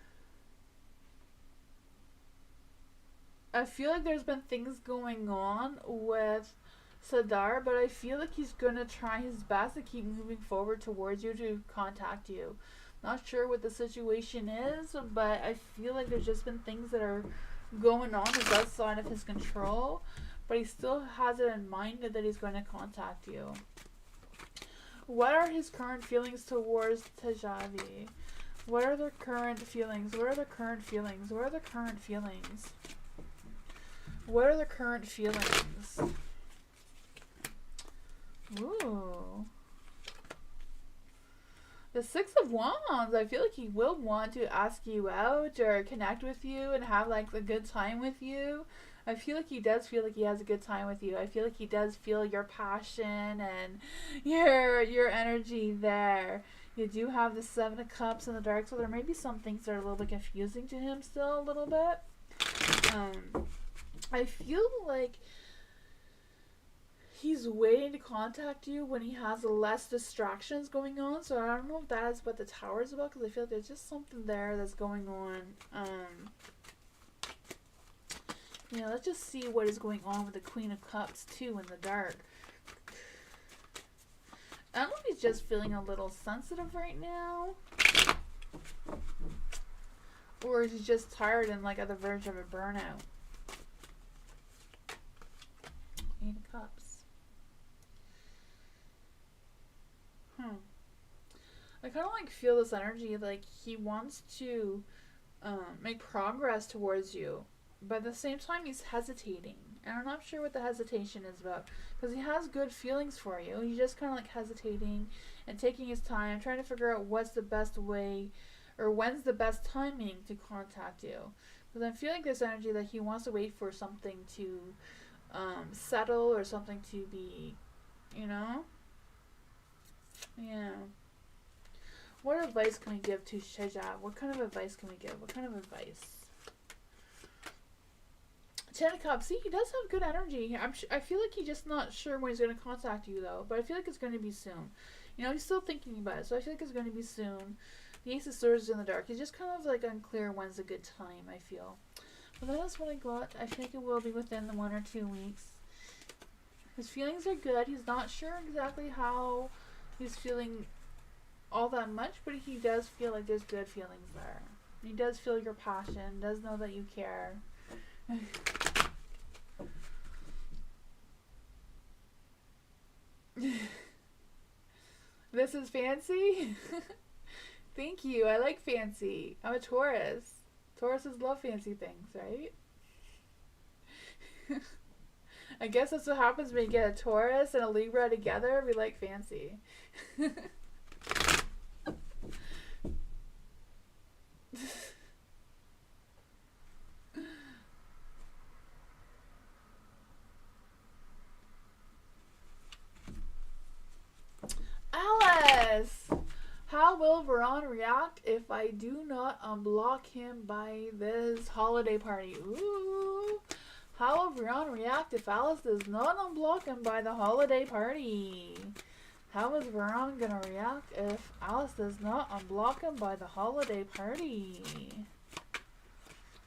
I feel like there's been things going on with Sadar, but I feel like he's gonna try his best to keep moving forward towards you to contact you. Not sure what the situation is, but I feel like there's just been things that are going on that's outside of his control, but he still has it in mind that he's going to contact you. What are his current feelings towards Tajavi? What are their current feelings? What are the current feelings? What are the current feelings? What are the current feelings? Ooh. The Six of Wands. I feel like he will want to ask you out or connect with you and have like a good time with you. I feel like he does feel like he has a good time with you. I feel like he does feel your passion and your energy there. You do have the Seven of Cups in the dark, so there may be some things that are a little bit confusing to him still a little bit. I feel like he's waiting to contact you when he has less distractions going on. So I don't know if that is what the Tower is about, because I feel like there's just something there that's going on. Yeah, let's just see what is going on with the Queen of Cups too in the dark. I don't know if he's just feeling a little sensitive right now, or is he just tired and like at the verge of a burnout. Eight of Cups. I kind of like feel this energy like he wants to make progress towards you, but at the same time he's hesitating. And I'm not sure what the hesitation is about. Because he has good feelings for you. He's just kind of like hesitating and taking his time, trying to figure out what's the best way or when's the best timing to contact you. Because I'm feeling this energy that he wants to wait for something to settle or something to be, you know? Yeah. What advice can we give to Shajab? What kind of advice can we give? What kind of advice? Ten of Cups. See, he does have good energy. I feel like he's just not sure when he's going to contact you, though. But I feel like it's going to be soon. You know, he's still thinking about it. So I feel like it's going to be soon. The Ace of Swords is in the dark. He's just kind of like unclear when's a good time, I feel. But that is what I got. I think it will be within the 1 or 2 weeks. His feelings are good. He's not sure exactly how he's feeling all that much, but he does feel like there's good feelings there. He does feel your passion, does know that you care. This is fancy? Thank you. I like fancy. I'm a Taurus. Tauruses love fancy things, right? I guess that's what happens when you get a Taurus and a Libra together. We like fancy. Alice! How will Veron react if I do not unblock him by this holiday party? Ooh. How will Veron react if Alice does not unblock him by the holiday party? How is Veron gonna react if Alice does not unblock him by the holiday party?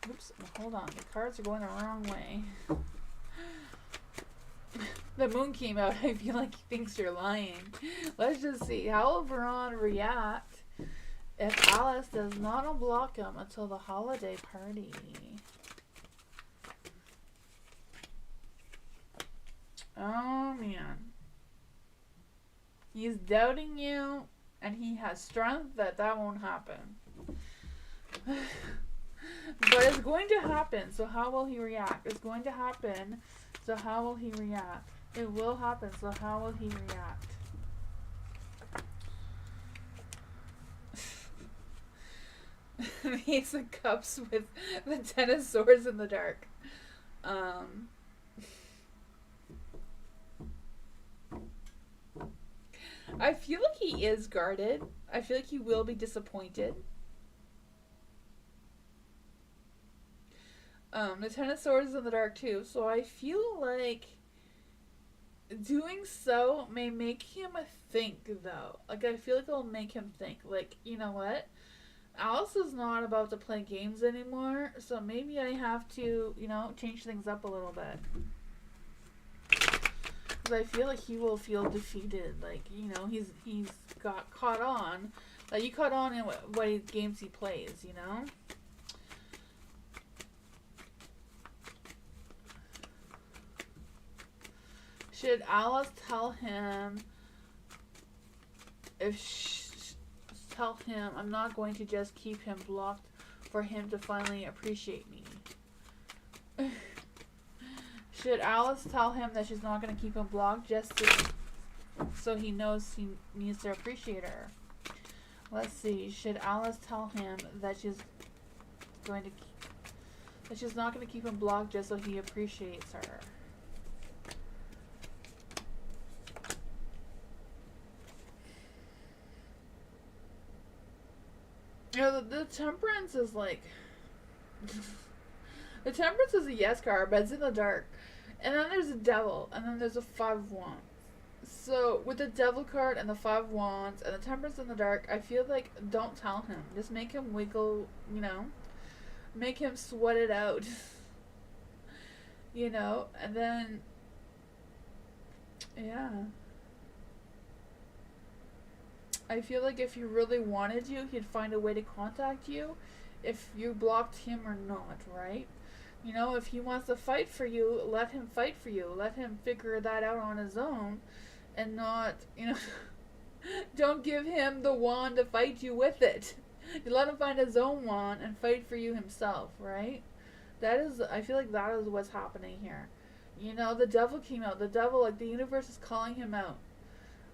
Oops, hold on. The cards are going the wrong way. The moon came out. I feel like he thinks you're lying. Let's just see. How will Veron react if Alice does not unblock him until the holiday party? Oh, man. He's doubting you, and he has strength that won't happen. But it's going to happen, so how will he react? It's going to happen, so how will he react? It will happen, so how will he react? The Ace of Cups with the Ten of Swords in the dark. I feel like he is guarded. I feel like he will be disappointed. The Ten of Swords is in the dark too, so I feel like doing so may make him think, though. Like, I feel like it'll make him think, like, you know what? Alice is not about to play games anymore, so maybe I have to, you know, change things up a little bit. Because I feel like he will feel defeated. Like, you know, he's got caught on. Like, you caught on in what games he plays, you know? Should Alice tell him tell him I'm not going to just keep him blocked for him to finally appreciate me? Should Alice tell him that she's not going to keep him blocked just so he knows he needs to appreciate her? Let's see. Should Alice tell him that she's not going to keep him blocked just so he appreciates her? You know, the Temperance is like... The Temperance is a yes card, but it's in the dark. And then there's a Devil, and then there's a 5 of Wands. So, with the Devil card and the 5 of Wands and the Temperance in the dark, I feel like don't tell him. Just make him wiggle, you know? Make him sweat it out. You know? And then... Yeah. I feel like if he really wanted you, he'd find a way to contact you if you blocked him or not, right? You know, if he wants to fight for you, let him fight for you. Let him figure that out on his own and not, you know, don't give him the wand to fight you with it. You let him find his own wand and fight for you himself, right? That is, I feel like that is what's happening here. You know, the devil came out. The devil, like, the universe is calling him out.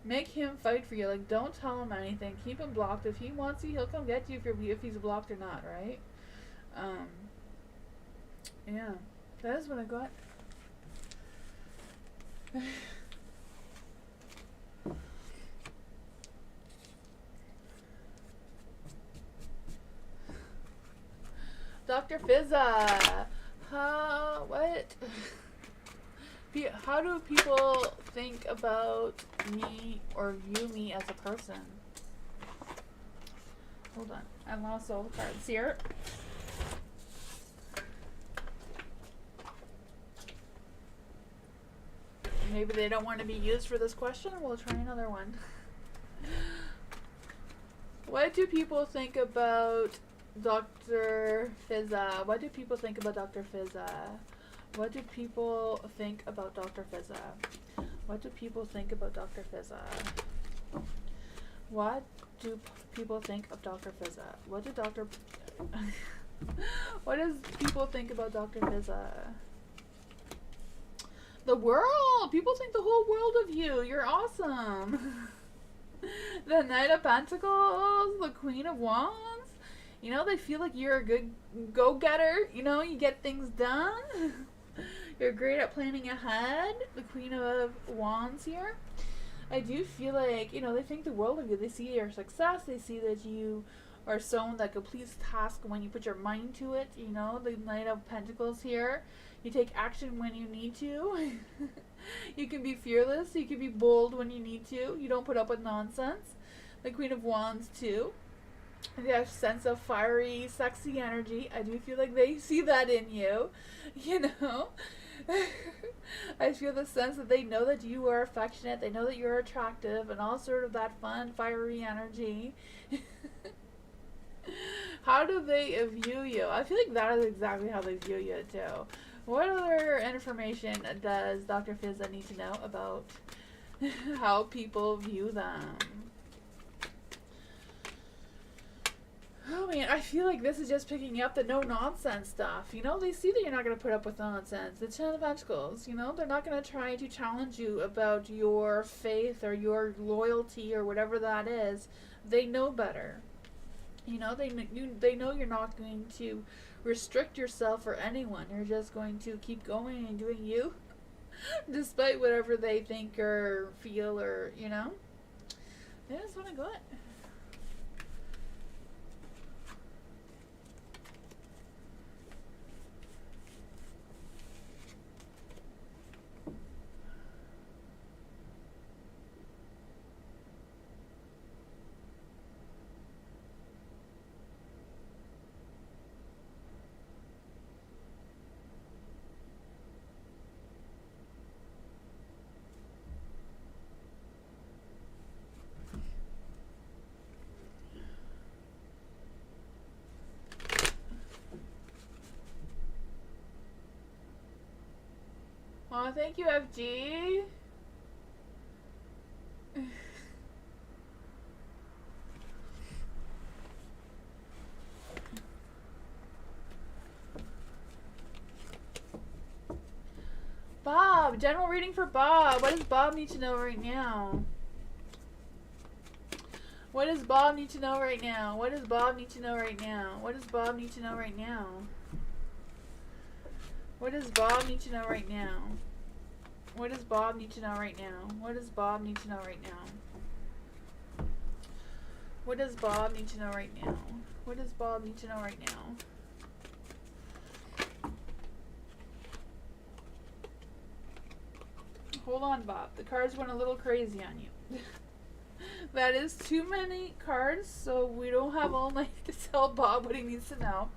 Make him fight for you. Like, don't tell him anything. Keep him blocked. If he wants you, he'll come get you if he's blocked or not, right? Yeah. That is what I got. Dr. Fizza. What? How do people think about me or view me as a person? Hold on. I lost all the cards here. Maybe they don't want to be used for this question. We'll try another one. What do people think about Dr. Fizza? What do people think about Dr. Fizza? What do people think about Dr. Fizza? What do people think about Dr. Fizza? What do people think of Dr. Fizza? What do what does people think about Dr. Fizza? The world! People think the whole world of you. You're awesome. The Knight of Pentacles, the Queen of Wands. You know, they feel like you're a good go-getter. You know, you get things done. You're great at planning ahead. The Queen of Wands here. I do feel like, you know, they think the world of you. They see your success. They see that you are someone that completes tasks when you put your mind to it. You know, the Knight of Pentacles here. You take action when you need to. You can be fearless. You can be bold when you need to. You don't put up with nonsense. The Queen of Wands too. They have a sense of fiery, sexy energy. I do feel like they see that in you. You know? I feel the sense that they know that you are affectionate. They know that you're attractive and all sort of that fun, fiery energy. How do they view you? I feel like that is exactly how they view you too. What other information does Dr. Fizza need to know about how people view them? Oh man, I feel like this is just picking up the no nonsense stuff. You know, they see that you're not going to put up with nonsense. The Ten of Pentacles, you know, they're not going to try to challenge you about your faith or your loyalty or whatever that is. They know better. You know, they know you're not going to restrict yourself or anyone. You're just going to keep going and doing you despite whatever they think or feel or, you know. That's what I got. Oh, thank you, FG. Bob, general reading for Bob. What does Bob need to know right now? What does Bob need to know right now? What does Bob need to know right now? What does Bob need to know right now? What does Bob need to know right now? What does Bob need to know right now? What does Bob need to know right now? What does Bob need to know right now? What does Bob need to know right now? Hold on, Bob. The cards went a little crazy on you. That is too many cards, so we don't have all night to tell Bob what he needs to know.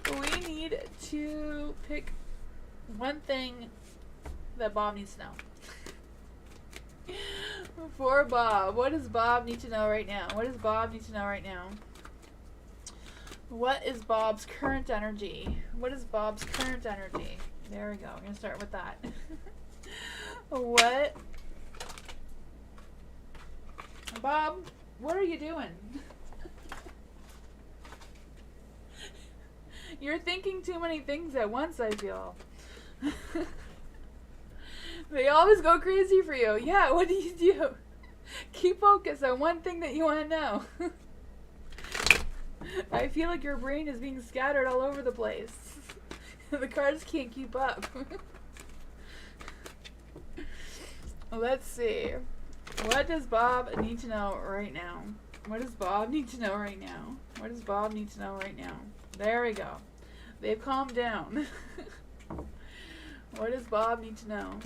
We need to pick one thing that Bob needs to know. For Bob, what does Bob need to know right now? What does Bob need to know right now? What is Bob's current energy? What is Bob's current energy? There we go. We're going to start with that. What? Bob, what are you doing? You're thinking too many things at once, I feel. They always go crazy for you. Yeah, what do you do? Keep focused on one thing that you want to know. I feel like your brain is being scattered all over the place. The cards can't keep up. Let's see. What does Bob need to know right now? What does Bob need to know right now? What does Bob need to know right now? There we go. They've calmed down. What does Bob need to know?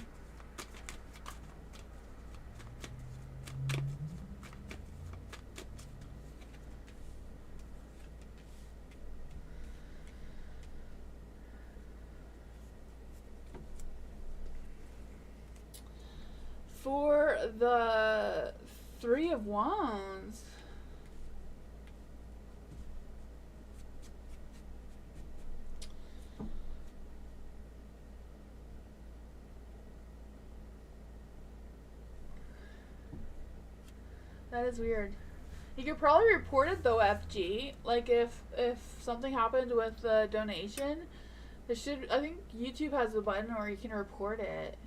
For the Three of Wands. That is weird. You could probably report it though, FG. Like if something happened with the donation, it should. I think YouTube has a button where you can report it.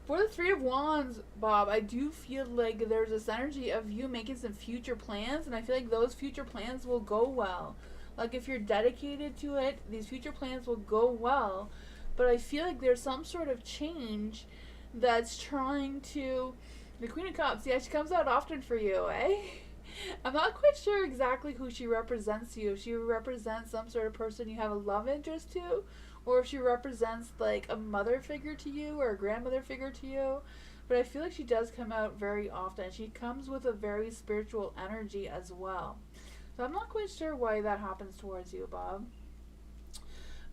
For the Three of Wands, Bob, I do feel like there's this energy of you making some future plans, and I feel like those future plans will go well. Like if you're dedicated to it, these future plans will go well. But I feel like there's some sort of change that's trying to... The Queen of Cups, yeah, she comes out often for you, eh? I'm not quite sure exactly who she represents to you. If she represents some sort of person you have a love interest to, or if she represents like a mother figure to you or a grandmother figure to you. But I feel like she does come out very often. She comes with a very spiritual energy as well. So I'm not quite sure why that happens towards you, Bob.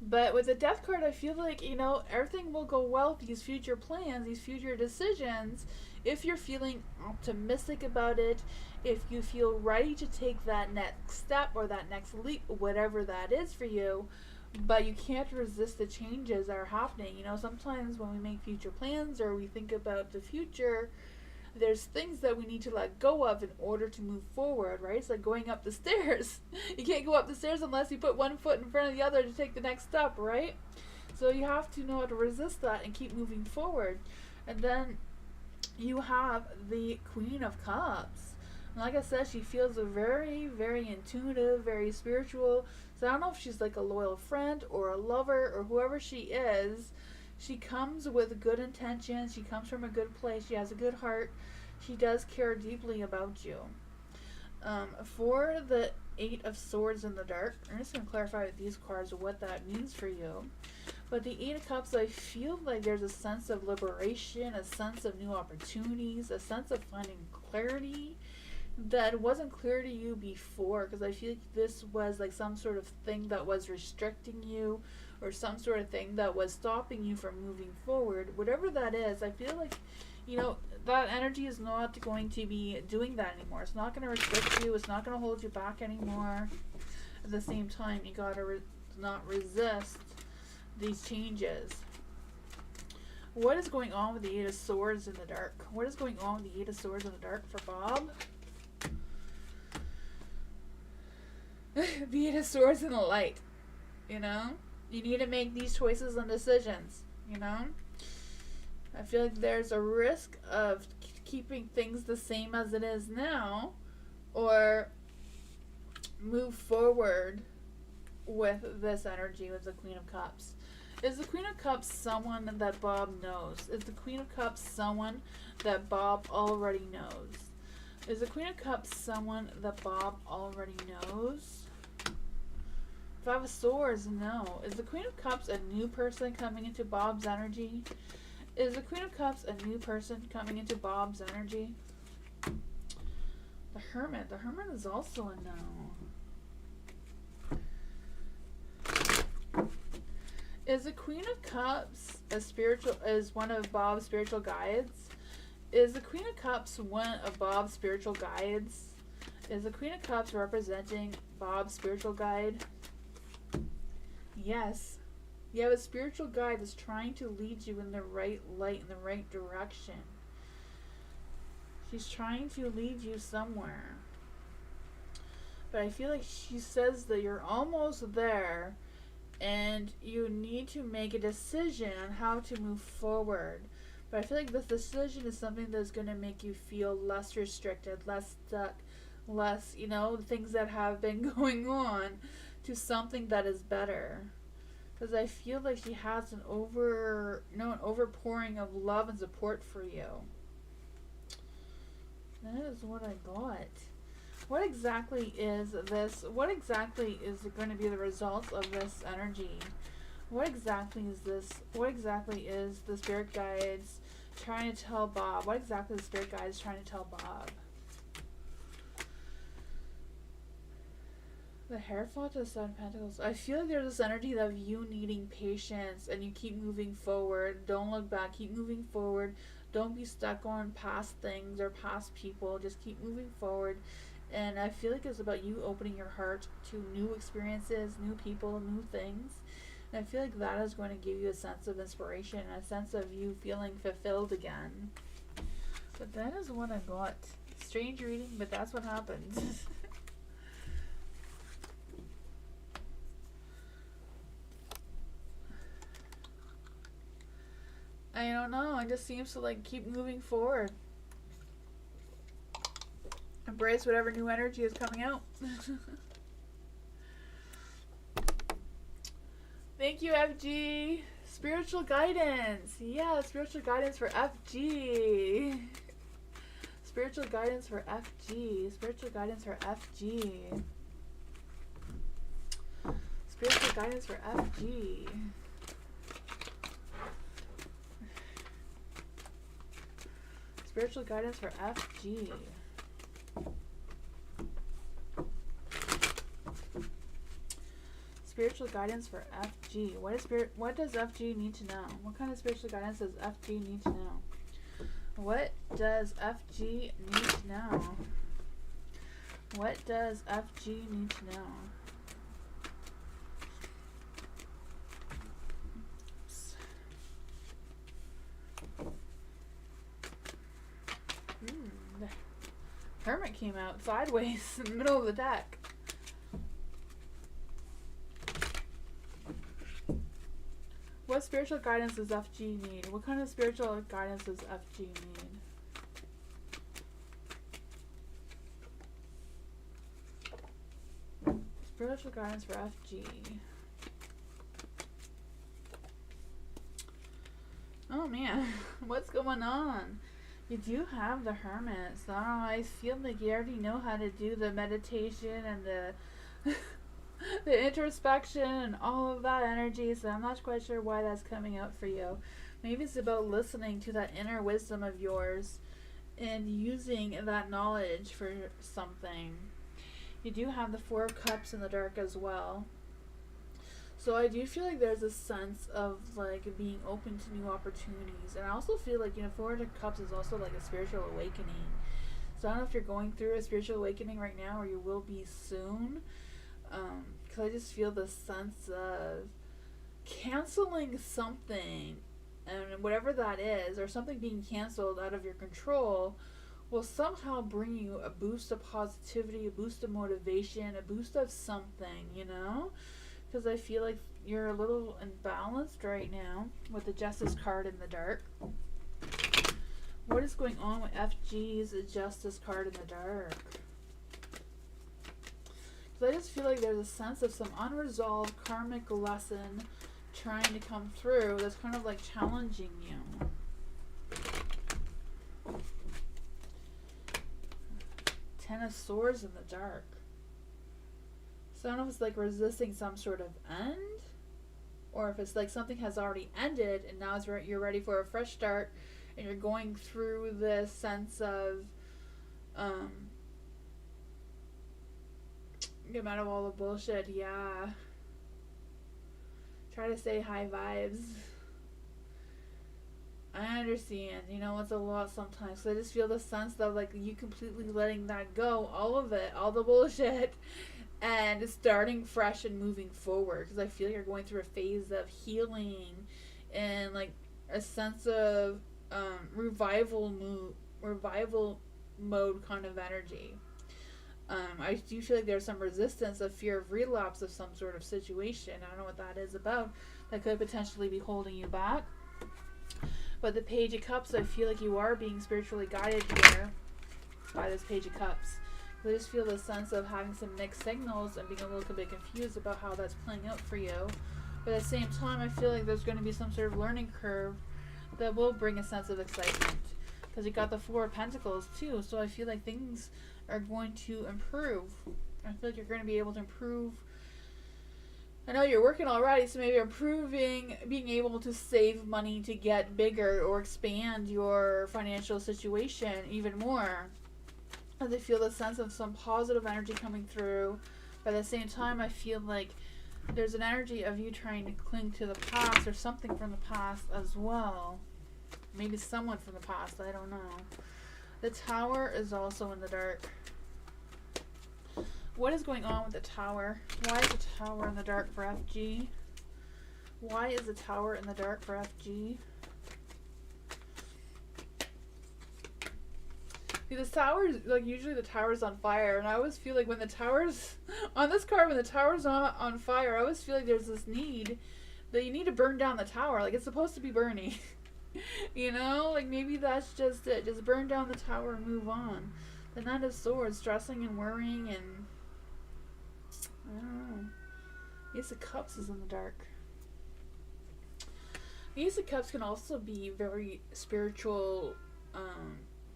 But with the Death card, I feel like, you know, everything will go well with these future plans, these future decisions, if you're feeling optimistic about it, if you feel ready to take that next step or that next leap, whatever that is for you. But you can't resist the changes that are happening. You know, sometimes when we make future plans or we think about the future, there's things that we need to let go of in order to move forward, right? It's like going up the stairs. You can't go up the stairs unless you put one foot in front of the other to take the next step, right? So you have to know how to resist that and keep moving forward. And then you have the Queen of Cups. And like I said, she feels very, very intuitive, very spiritual. So I don't know if she's like a loyal friend or a lover or whoever she is. She comes with good intentions. She comes from a good place. She has a good heart. She does care deeply about you. For the Eight of Swords in the Dark, I'm just going to clarify with these cards what that means for you. But the Eight of Cups, I feel like there's a sense of liberation, a sense of new opportunities, a sense of finding clarity that wasn't clear to you before, because I feel like this was like some sort of thing that was restricting you or some sort of thing that was stopping you from moving forward. Whatever that is, I feel like, you know, that energy is not going to be doing that anymore. It's not going to restrict you. It's not going to hold you back anymore. At the same time, you got to not resist these changes. What is going on with the Eight of Swords in the Dark? What is going on with the Eight of Swords in the Dark for Bob? The Eight of Swords in the light. You know? You need to make these choices and decisions. You know? I feel like there's a risk of keeping things the same as it is now, or move forward with this energy with the Queen of Cups. Is the Queen of Cups someone that Bob knows? Is the Queen of Cups someone that Bob already knows? Is the Queen of Cups someone that Bob already knows? Five of Swords, no. Is the Queen of Cups a new person coming into Bob's energy? Is the Queen of Cups a new person coming into Bob's energy? The Hermit. The Hermit is also a no. Is the Queen of Cups is one of Bob's spiritual guides? Is the Queen of Cups one of Bob's spiritual guides? Is the Queen of Cups representing Bob's spiritual guide? Yes. You have a spiritual guide that's trying to lead you in the right light, in the right direction. She's trying to lead you somewhere. But I feel like she says that you're almost there and you need to make a decision on how to move forward. But I feel like this decision is something that's going to make you feel less restricted, less stuck, less, things that have been going on, to something that is better. Because I feel like she has an overpouring of love and support for you. That is what I got. What exactly is this? What exactly is going to be the results of this energy? What exactly is this? What exactly is the spirit guides trying to tell Bob? What exactly is the spirit guides trying to tell Bob? The Hierophant to the Seven of Pentacles. I feel like there's this energy of you needing patience and you keep moving forward. Don't look back. Keep moving forward. Don't be stuck on past things or past people. Just keep moving forward. And I feel like it's about you opening your heart to new experiences, new people, new things. And I feel like that is going to give you a sense of inspiration, a sense of you feeling fulfilled again. But that is what I got. Strange reading, but that's what happens. I don't know. It just seems to keep moving forward. Embrace whatever new energy is coming out. Thank you, FG. Spiritual guidance. Yeah, spiritual guidance for FG. Spiritual guidance for FG. Spiritual guidance for FG. Spiritual guidance for FG. Spiritual guidance for FG. Spiritual guidance for FG. What does FG need to know? What kind of spiritual guidance does FG need to know? What does FG need to know? What does FG need to know? The Hermit came out sideways in the middle of the deck. What spiritual guidance does FG need? What kind of spiritual guidance does FG need? Spiritual guidance for FG. Oh man, what's going on? You do have the Hermit, so I feel like you already know how to do the meditation and the the introspection and all of that energy, so I'm not quite sure why that's coming out for you. Maybe it's about listening to that inner wisdom of yours and using that knowledge for something. You do have the Four of Cups in the dark as well. So I do feel like there's a sense of being open to new opportunities. And I also feel like, Four of Cups is also like a spiritual awakening. So I don't know if you're going through a spiritual awakening right now or you will be soon. Because I just feel the sense of canceling something, and whatever that is, or something being canceled out of your control, will somehow bring you a boost of positivity, a boost of motivation, a boost of something, Because I feel like you're a little imbalanced right now with the Justice card in the dark. What is going on with FG's Justice card in the dark? I just feel like there's a sense of some unresolved karmic lesson trying to come through that's kind of challenging you. Ten of Swords in the dark. So I don't know if it's resisting some sort of end, or if it's something has already ended and now you're ready for a fresh start and you're going through this sense of get out of all the bullshit, yeah. Try to stay high vibes. I understand, it's a lot sometimes. So I just feel the sense of you completely letting that go, all of it, all the bullshit, and starting fresh and moving forward. Because I feel you're going through a phase of healing and a sense of revival mode kind of energy. I do feel like there's some resistance of fear of relapse of some sort of situation. I don't know what that is about. That could potentially be holding you back. But the Page of Cups, I feel like you are being spiritually guided here by this Page of Cups. I just feel the sense of having some mixed signals and being a little bit confused about how that's playing out for you. But at the same time, I feel like there's going to be some sort of learning curve that will bring a sense of excitement. Because you got the Four of Pentacles too, so I feel like things are going to improve. I feel like you're going to be able to improve. I know you're working already, so maybe improving, being able to save money to get bigger or expand your financial situation even more. As I feel the sense of some positive energy coming through. But at the same time, I feel like there's an energy of you trying to cling to the past or something from the past as well. Maybe someone from the past, I don't know. The Tower is also in the dark. What is going on with the Tower? Why is the Tower in the dark for FG? Why is the Tower in the dark for FG? See, this tower, like usually the tower's on fire, and I always feel like when the tower's on this card, when the tower's on fire, I always feel like there's this need that you need to burn down the tower. Like it's supposed to be burning. You know, like maybe that's just it. Just burn down the tower and move on. The Knight of Swords, stressing and worrying, and I don't know. Ace of Cups is in the dark. Ace of Cups can also be very spiritual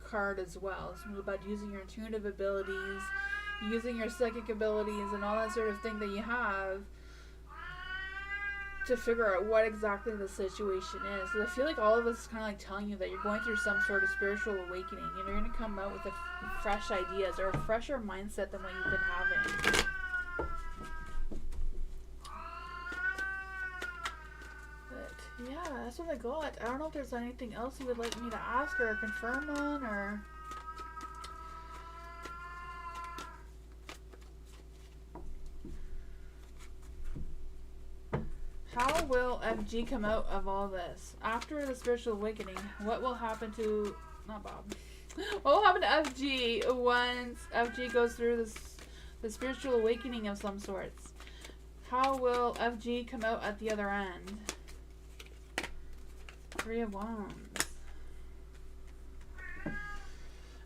card as well. It's about using your intuitive abilities, using your psychic abilities, and all that sort of thing that you have to figure out what exactly the situation is. So I feel like all of us is kind of like telling you that you're going through some sort of spiritual awakening, and you're going to come out with fresh ideas or a fresher mindset than what you've been having. But yeah, that's what I got. I don't know if there's anything else you would like me to ask or confirm on, or how will FG come out of all this? After the spiritual awakening, what will happen to... Not Bob. What will happen to FG once FG goes through the spiritual awakening of some sorts? How will FG come out at the other end? Three of Wands.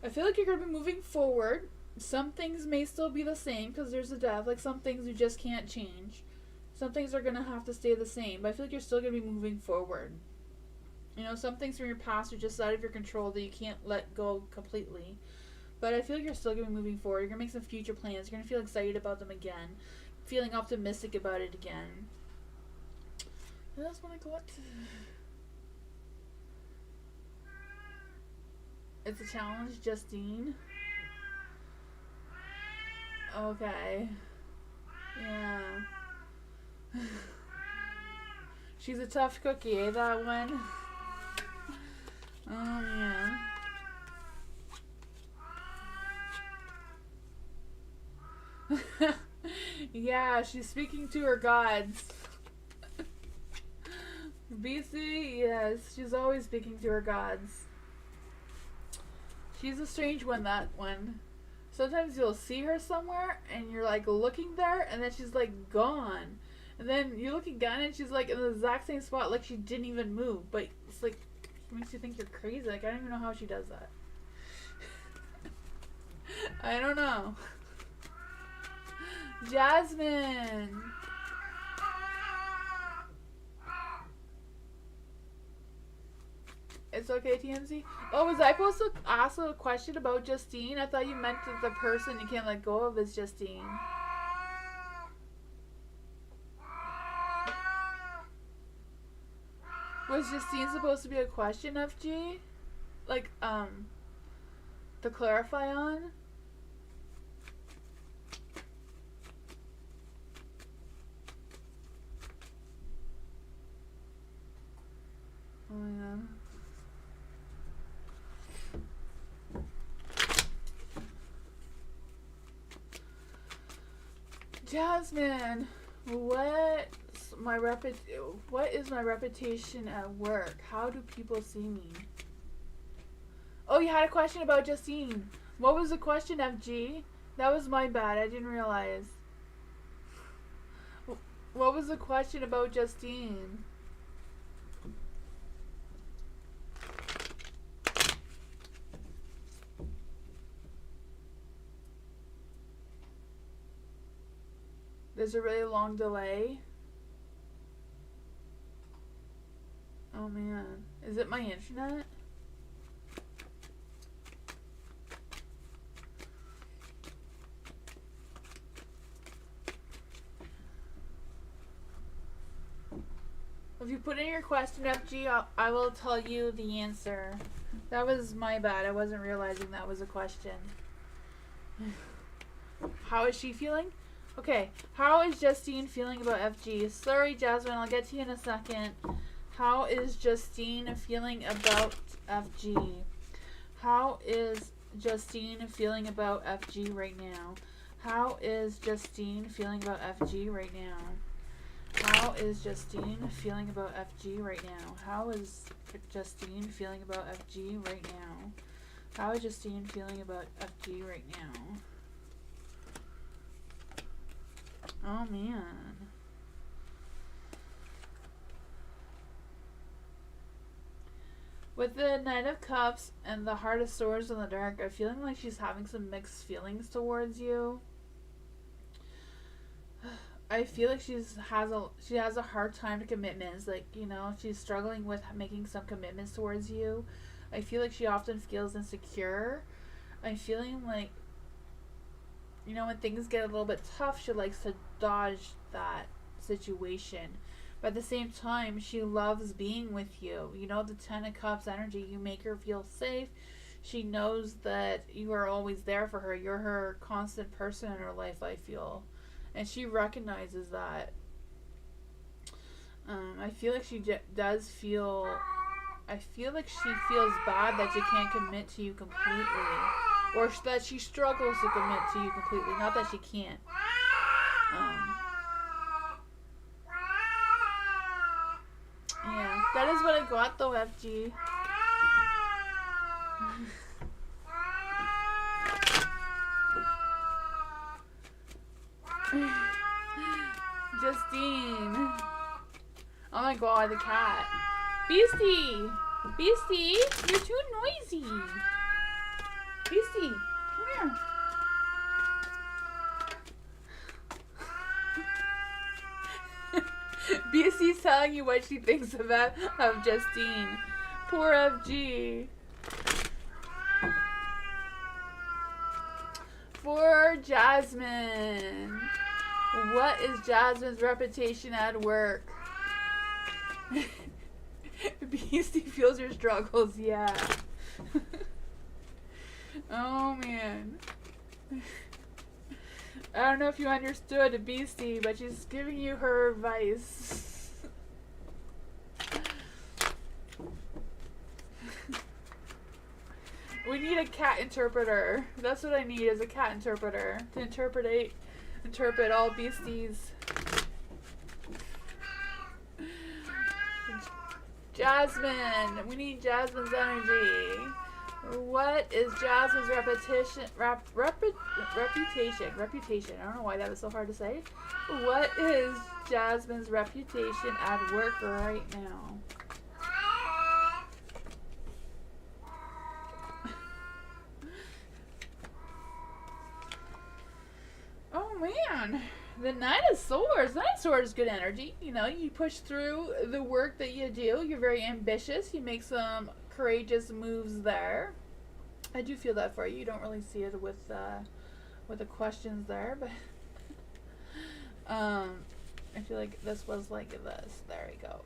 I feel like you're going to be moving forward. Some things may still be the same because there's a death. Like some things you just can't change. Some things are going to have to stay the same, but I feel like you're still going to be moving forward. You know, some things from your past are just out of your control that you can't let go completely. But I feel like you're still going to be moving forward. You're going to make some future plans. You're going to feel excited about them again. Feeling optimistic about it again. And that's what I got. It's a challenge, Justine. Okay. Yeah. She's a tough cookie, eh, that one? Oh, yeah. Yeah, she's speaking to her gods. BC, yes, she's always speaking to her gods. She's a strange one, that one. Sometimes you'll see her somewhere, and you're, like, looking there, and then she's, like, gone. And then you look again, and she's, like, in the exact same spot, like she didn't even move. But it's, like, it makes you think you're crazy. Like, I don't even know how she does that. I don't know. Jasmine! It's okay, TMZ. Oh, was I supposed to ask a question about Justine? I thought you meant that the person you can't let go of is Justine. Was Justine supposed to be a question, FG? Like, to clarify on? Oh, yeah. Jasmine, what is my reputation at work? How do people see me? Oh, you had a question about Justine. What was the question, FG? That was my bad. I didn't realize. What was the question about Justine? There's a really long delay. Oh man. Is it my internet? If you put in your question, FG, I will tell you the answer. That was my bad. I wasn't realizing that was a question. How is she feeling? Okay. How is Justine feeling about FG? Sorry, Jasmine. I'll get to you in a second. How is Justine feeling about FG? How is Justine feeling about FG right now? How is Justine feeling about FG right now? How is Justine feeling about FG right now? How is Justine feeling about FG right now? How is Justine feeling about FG right now? Oh man. With the Knight of Cups and the Heart of Swords in the Dark, I'm feeling like she's having some mixed feelings towards you. I feel like she has a hard time to commitments. Like, you know, she's struggling with making some commitments towards you. I feel like she often feels insecure. I'm feeling like, you know, when things get a little bit tough, she likes to dodge that situation. But at the same time, she loves being with you. You know, the Ten of Cups energy, you make her feel safe. She knows that you are always there for her. You're her constant person in her life, I feel. And she recognizes that. I feel like she does feel... I feel like she feels bad that she can't commit to you completely. Or that she struggles to commit to you completely. Not that she can't. Yeah, that is what I got though, FG. Justine. Oh my god, the cat. Beastie! Beastie, you're too noisy. Beastie, come here. Beastie's telling you what she thinks of Justine. Poor FG. For Jasmine. What is Jasmine's reputation at work? Beastie feels your struggles, yeah. Oh man. I don't know if you understood Beastie, but she's giving you her advice. We need a cat interpreter. That's what I need, is a cat interpreter to interpret all Beasties. Jasmine. We need Jasmine's energy. What is Jasmine's reputation? Reputation. I don't know why that was so hard to say. What is Jasmine's reputation at work right now? Oh man, the Knight of Swords. Knight of Swords is good energy. You know, you push through the work that you do. You're very ambitious. You make some courageous moves there. I do feel that for you. You don't really see it with the questions there, but I feel like this was like this. There we go.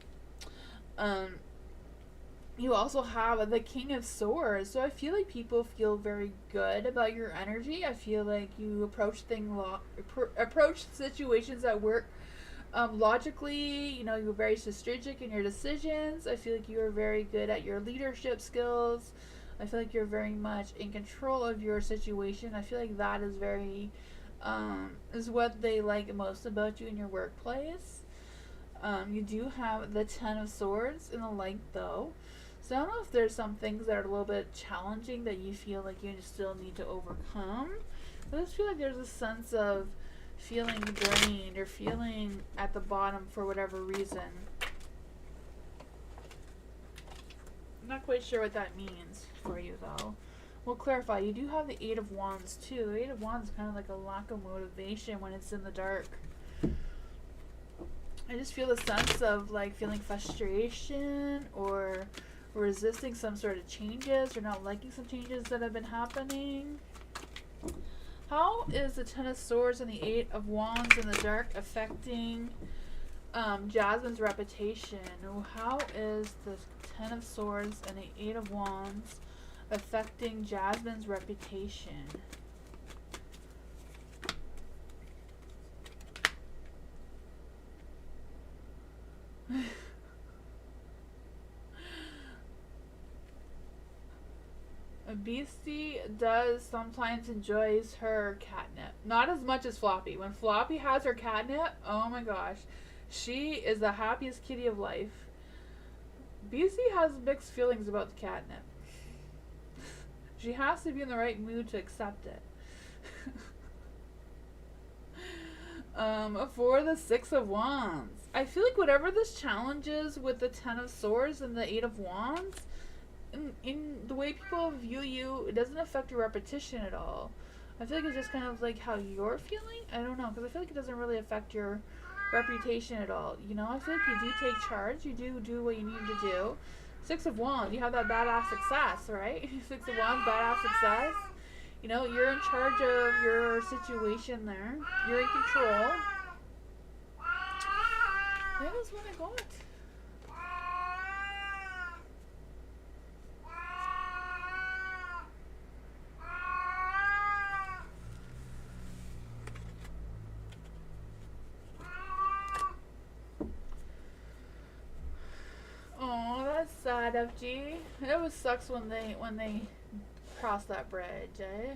You also have the King of Swords, so I feel like people feel very good about your energy. I feel like you approach situations at work logically. You know, you're very strategic in your decisions. I feel like you are very good at your leadership skills. I feel like you're very much in control of your situation. I feel like that is very is what they like most about you in your workplace. You do have the Ten of Swords in the light though. So I don't know if there's some things that are a little bit challenging that you feel like you still need to overcome. I just feel like there's a sense of feeling drained or feeling at the bottom for whatever reason. I'm not quite sure what that means for you though. We'll clarify. You do have the Eight of Wands too. The Eight of Wands is kind of like a lack of motivation when it's in the dark. I just feel the sense of like feeling frustration or resisting some sort of changes or not liking some changes that have been happening. How is the Ten of Swords and the Eight of Wands in the dark affecting Jasmine's reputation? How is the Ten of Swords and the Eight of Wands affecting Jasmine's reputation? A beastie does sometimes enjoys her catnip. Not as much as Floppy. When Floppy has her catnip, oh my gosh. She is the happiest kitty of life. Beastie has mixed feelings about the catnip. She has to be in the right mood to accept it. For the Six of Wands. I feel like whatever this challenge is with the Ten of Swords and the Eight of Wands, in the way people view you, it doesn't affect your repetition at all. I feel like it's just kind of like how you're feeling. I don't know, because I feel like it doesn't really affect your reputation at all. You know, I feel like you do take charge. You do what you need to do. Six of Wands, you have that badass success, right? Six of Wands, badass success. You know, you're in charge of your situation there. You're in control. That is what I got. Oh, that's sad, FG. It always sucks when they cross that bridge, eh?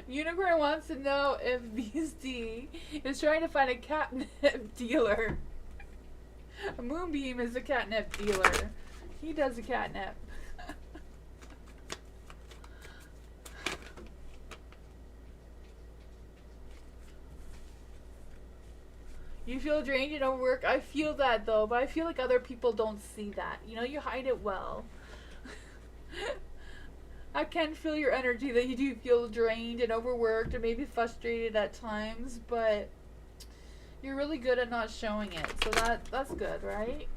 Unicorn wants to know if Beastie is trying to find a catnip dealer. Moonbeam is a catnip dealer. He does a catnip. You feel drained, you don't work. I feel that though, but I feel like other people don't see that. You know, you hide it well. I can feel your energy that you do feel drained and overworked and maybe frustrated at times, but you're really good at not showing it. So that's good, right?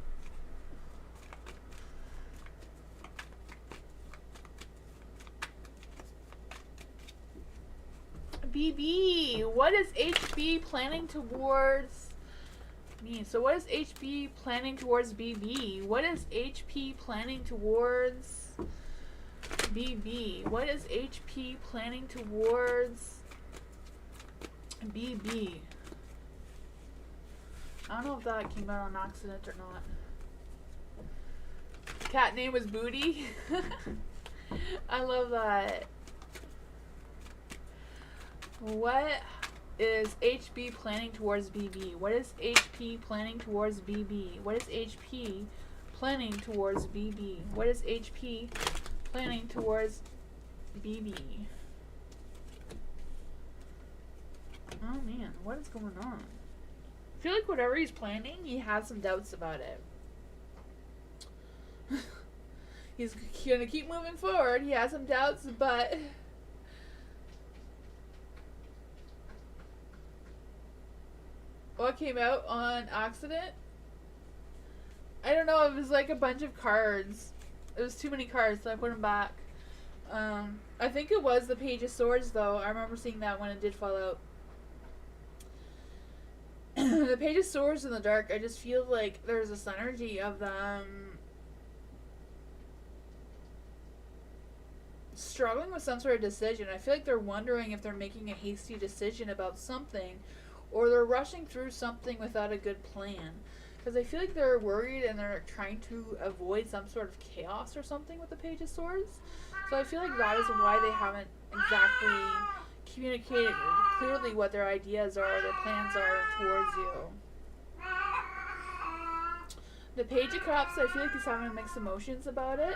BB, what is HB planning towards me? So what is HB planning towards BB? What is HP planning towards BB? What is HP planning towards BB? I don't know if that came out on accident or not. Cat name was Booty. I love that. What is HB planning towards BB? What is HP planning towards BB? What is HP planning towards BB? What is HP planning towards BB? Oh man, what is going on? I feel like whatever he's planning, he has some doubts about it. He's gonna keep moving forward. He has some doubts, but what came out on accident? I don't know. It was like a bunch of cards. It was too many cards, so I put them back. I think it was the Page of Swords, though. I remember seeing that when it did fall out. The Page of Swords in the dark, I just feel like there's this energy of them struggling with some sort of decision. I feel like they're wondering if they're making a hasty decision about something, or they're rushing through something without a good plan. Because I feel like they're worried and they're trying to avoid some sort of chaos or something with the Page of Swords. So I feel like that is why they haven't exactly communicated clearly what their ideas are, their plans are towards you. The Page of Cups, I feel like he's having mixed emotions about it.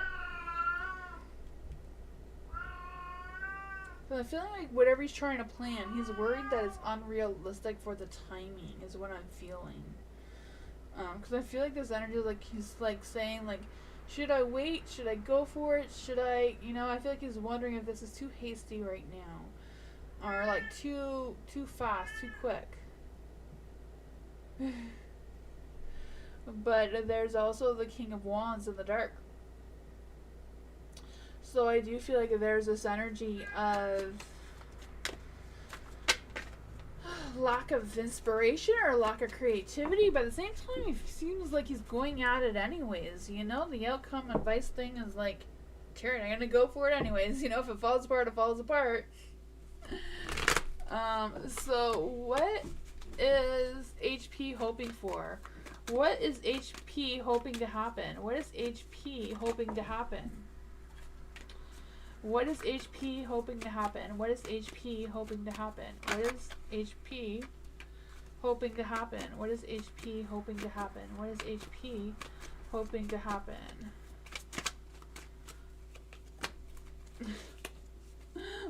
So I'm feeling like whatever he's trying to plan, he's worried that it's unrealistic for the timing, is what I'm feeling. Because I feel like this energy, like he's like saying, like, should I wait? Should I go for it? Should I, you know, I feel like he's wondering if this is too hasty right now, or like too fast, too quick. But there's also the King of Wands in the dark. So I do feel like there's this energy of lack of inspiration or lack of creativity, but at the same time it seems like he's going at it anyways, you know? The outcome advice thing is like, Karen, I'm gonna go for it anyways, you know? If it falls apart, it falls apart. So what is HP hoping for? What is HP hoping to happen? What is HP hoping to happen? What is HP hoping to happen? What is HP hoping to happen? What is HP hoping to happen? What is HP hoping to happen? What is HP hoping to happen?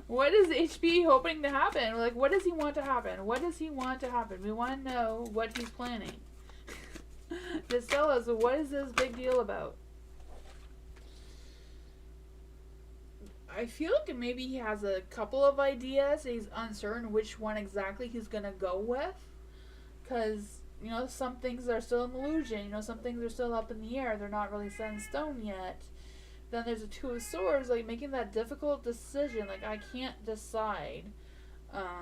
What is HP hoping to happen? Like, what does he want to happen? What does he want to happen? We want to know what he's planning. Just tell us, what is this big deal about? I feel like maybe he has a couple of ideas. He's uncertain which one exactly he's going to go with. Because, you know, some things are still an illusion. You know, some things are still up in the air. They're not really set in stone yet. Then there's a Two of Swords, like making that difficult decision. Like, I can't decide. At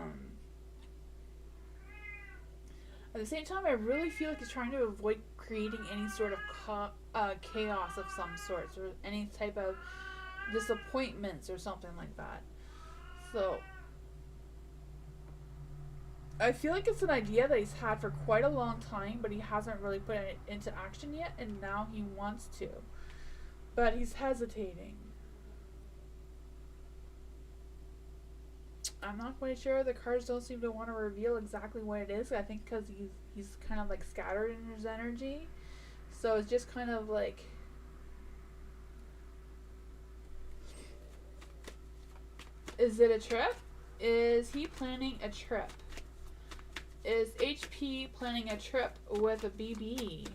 the same time, I really feel like he's trying to avoid creating any sort of chaos of some sort. Or any type of disappointments or something like that. So I feel like it's an idea that he's had for quite a long time, but he hasn't really put it into action yet, and now he wants to, but he's hesitating. I'm not quite sure. The cards don't seem to want to reveal exactly what it is. I think because he's kind of like scattered in his energy, so it's just kind of like, is it a trip? Is he planning a trip? Is HP planning a trip with a BB?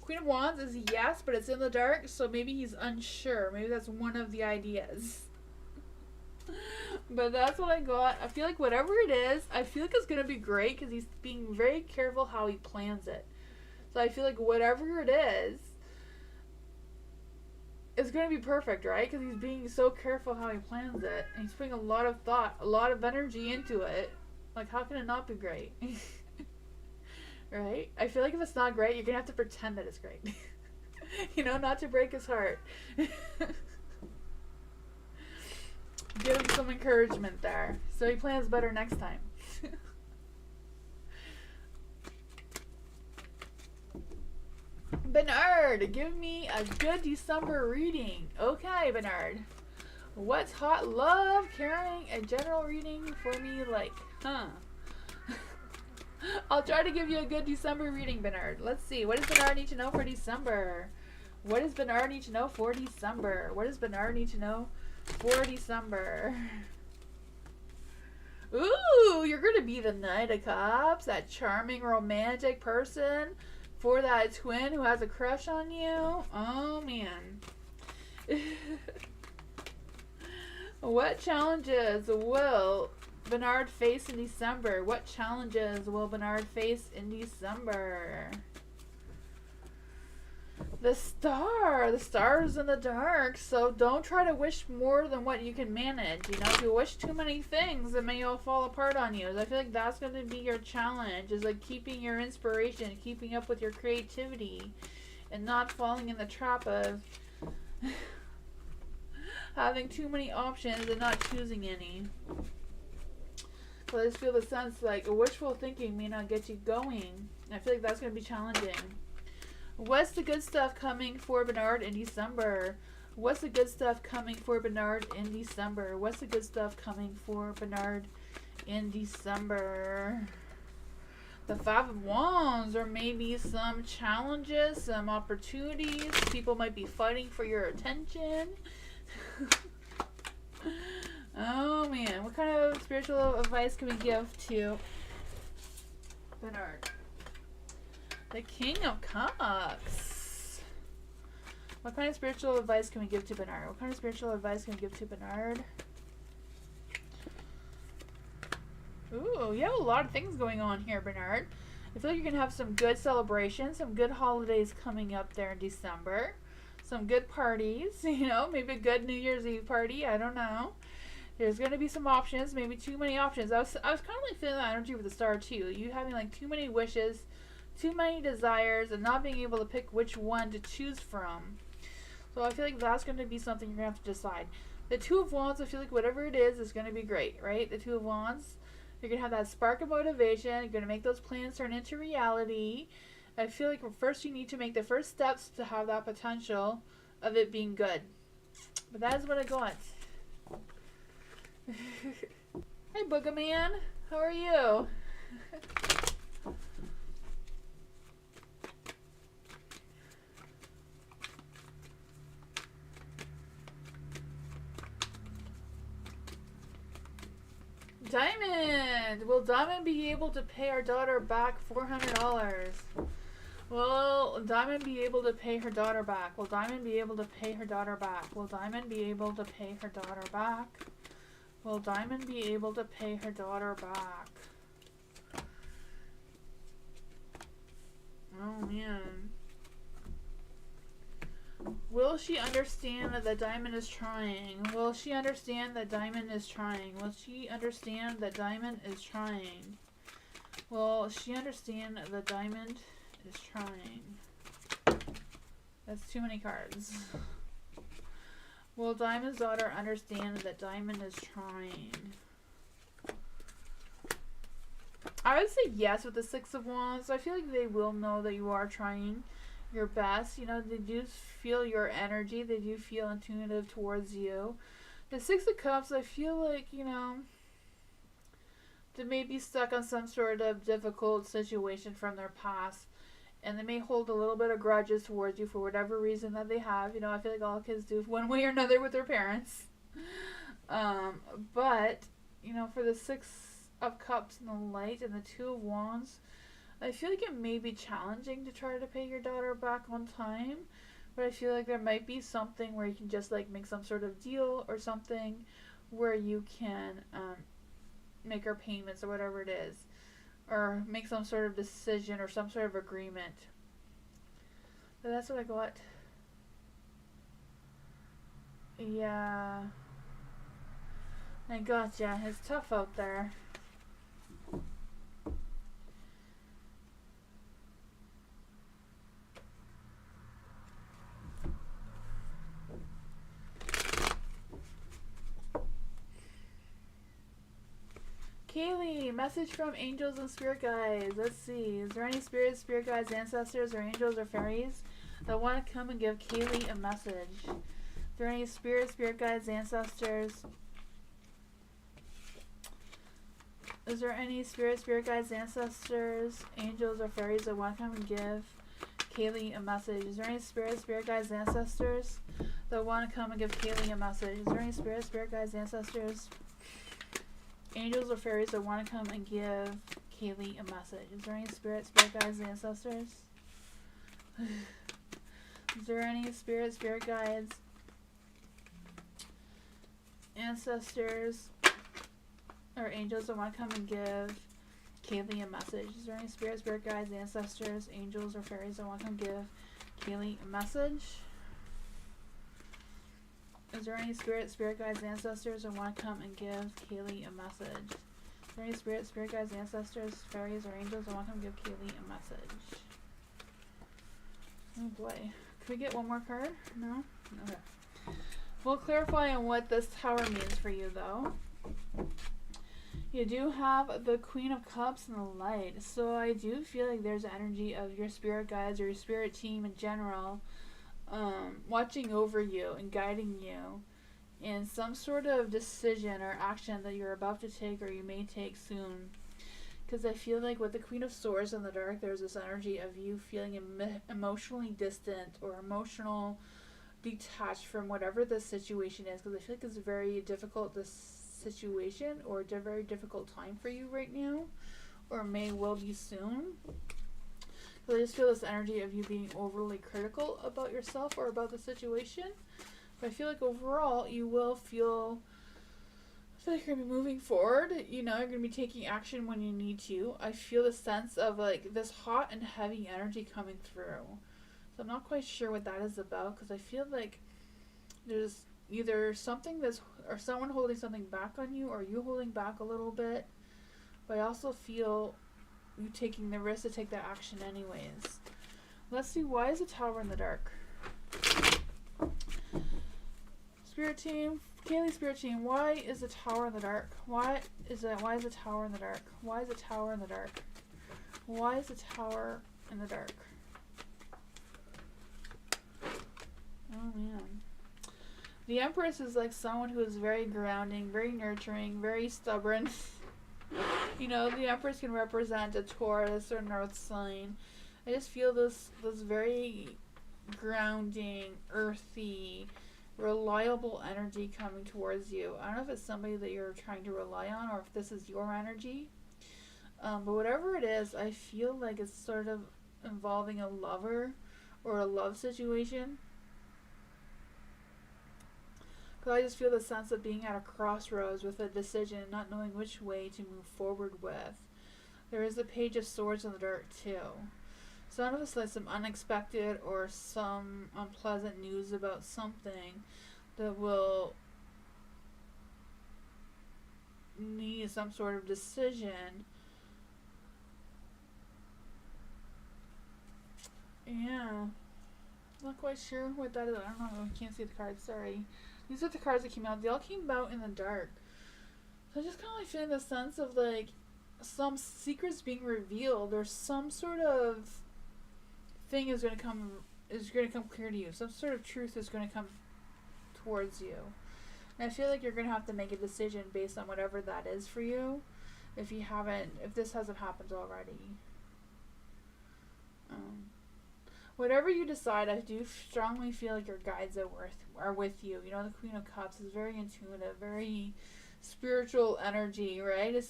Queen of Wands is yes, but it's in the dark, so maybe he's unsure. Maybe that's one of the ideas. But that's what I got. I feel like whatever it is, I feel like it's going to be great because he's being very careful how he plans it. So I feel like whatever it is, it's going to be perfect, right? Because he's being so careful how he plans it. And he's putting a lot of thought, a lot of energy into it. Like, how can it not be great? Right? I feel like if it's not great, you're going to have to pretend that it's great. You know, not to break his heart. Give him some encouragement there. So he plans better next time. Bernard, give me a good December reading. Okay, Bernard. What's hot love carrying a general reading for me like? I'll try to give you a good December reading, Bernard. Let's see. What does Bernard need to know for December? What does Bernard need to know for December? What does Bernard need to know for December? Ooh, you're going to be the Knight of Cups, that charming romantic person for that twin who has a crush on you. Oh, man. What challenges will Bernard face in December? What challenges will Bernard face in December? The star. The star's in the dark, so don't try to wish more than what you can manage. You know, if you wish too many things, it may all fall apart on you. I feel like that's going to be your challenge, is like keeping your inspiration, keeping up with your creativity, and not falling in the trap of having too many options and not choosing any. So I just feel the sense like wishful thinking may not get you going. I feel like that's going to be challenging. What's the good stuff coming for Bernard in December? What's the good stuff coming for Bernard in December? What's the good stuff coming for Bernard in December? The Five of Wands, or maybe some challenges, some opportunities. People might be fighting for your attention. Oh man, what kind of spiritual advice can we give to Bernard? The King of Cups. What kind of spiritual advice can we give to Bernard? What kind of spiritual advice can we give to Bernard? Ooh, you have a lot of things going on here, Bernard. I feel like you're going to have some good celebrations, some good holidays coming up there in December. Some good parties, you know, maybe a good New Year's Eve party, I don't know. There's going to be some options, maybe too many options. I was kind of like feeling that energy with the star too. You having like too many wishes, too many desires, and not being able to pick which one to choose from. So I feel like that's going to be something you're going to have to decide. The Two of Wands, I feel like whatever it is going to be great, right? The Two of Wands. You're going to have that spark of motivation. You're going to make those plans turn into reality. I feel like first you need to make the first steps to have that potential of it being good. But that is what I got. Hey, Booga Man. How are you? Diamond! Will Diamond be able to pay our daughter back $400? Will Diamond be able to pay her daughter back? Will Diamond be able to pay her daughter back? Will Diamond be able to pay her daughter back? Will Diamond be able to pay her daughter back? Oh man. Will she understand that Diamond is trying? Will she understand that Diamond is trying? Will she understand that Diamond is trying? Will she understand that Diamond is trying? That's too many cards. Will Diamond's daughter understand that Diamond is trying? I would say yes with the Six of Wands. I feel like they will know that you are trying your best. You know, they do feel your energy. They do feel intuitive towards you. The Six of Cups, I feel like, you know, they may be stuck on some sort of difficult situation from their past. And they may hold a little bit of grudges towards you for whatever reason that they have. You know, I feel like all kids do one way or another with their parents. But, you know, for the Six of Cups and the Light and the Two of Wands, I feel like it may be challenging to try to pay your daughter back on time. But I feel like there might be something where you can just like make some sort of deal or something where you can make her payments or whatever it is. Or make some sort of decision or some sort of agreement. But that's what I got. Yeah. I gotcha. It's tough out there. Kaylee, message from angels and spirit guides. Let's see. Is there any spirits, spirit guides, ancestors, or angels or fairies that want to come and give Kaylee a message? Is there any spirits, spirit guides, ancestors? Is there any spirits, spirit guides, ancestors, angels, or fairies that want to come and give Kaylee a message? Is there any spirits, spirit guides, ancestors that want to come and give Kaylee a message? Is there any spirits, spirit guides, ancestors, angels or fairies that want to come and give Kaylee a message? Is there any spirits, spirit guides, ancestors? Is there any spirits, spirit guides, ancestors, or angels that want to come and give Kaylee a message? Is there any spirits, spirit guides, ancestors, angels, or fairies that want to come give Kaylee a message? Is there any spirit, spirit guides, ancestors that want to come and give Kaylee a message? Is there any spirit, spirit guides, ancestors, fairies, or angels that want to come give Kaylee a message? Oh boy. Can we get one more card? No? Okay. We'll clarify on what this tower means for you though. You do have the Queen of Cups and the Light. So I do feel like there's energy of your spirit guides or your spirit team in general watching over you and guiding you in some sort of decision or action that you're about to take or you may take soon. Because I feel like with the Queen of Swords in the dark, there's this energy of you feeling emotionally distant or emotional detached from whatever the situation is. Because I feel like it's a very difficult situation or a very difficult time for you right now, or may will be soon. So I just feel this energy of you being overly critical about yourself or about the situation. But I feel like overall you will feel like you're going to be moving forward. You know, you're going to be taking action when you need to. I feel the sense of like this hot and heavy energy coming through. So I'm not quite sure what that is about, because I feel like there's either something that's, or someone holding something back on you, or you holding back a little bit. But I also feel you taking the risk to take that action anyways. Let's see, why is a tower in the dark? Spirit team, Kaylee Spirit team, why is a tower in the dark? Why is a tower in the dark? Why is a tower in the dark? Why is a tower in the dark? Oh man. The Empress is like someone who is very grounding, very nurturing, very stubborn. You know, the Empress can represent a Taurus or North sign. I just feel this very grounding, earthy, reliable energy coming towards you. I don't know if it's somebody that you're trying to rely on or if this is your energy. But whatever it is, I feel like it's sort of involving a lover or a love situation. Because I just feel the sense of being at a crossroads with a decision, not knowing which way to move forward with. There is the Page of Swords in the dark too. So none of us like some unexpected or some unpleasant news about something that will need some sort of decision. Yeah. Not quite sure what that is. I don't know. I can't see the cards. Sorry. These are the cards that came out. They all came out in the dark. So I just kind of like feeling the sense of like some secrets being revealed, or some sort of thing is going to come clear to you. Some sort of truth is going to come towards you. And I feel like you're going to have to make a decision based on whatever that is for you. If this hasn't happened already. Whatever you decide, I do strongly feel like your guides are with you. You know, the Queen of Cups is very intuitive, very spiritual energy, right?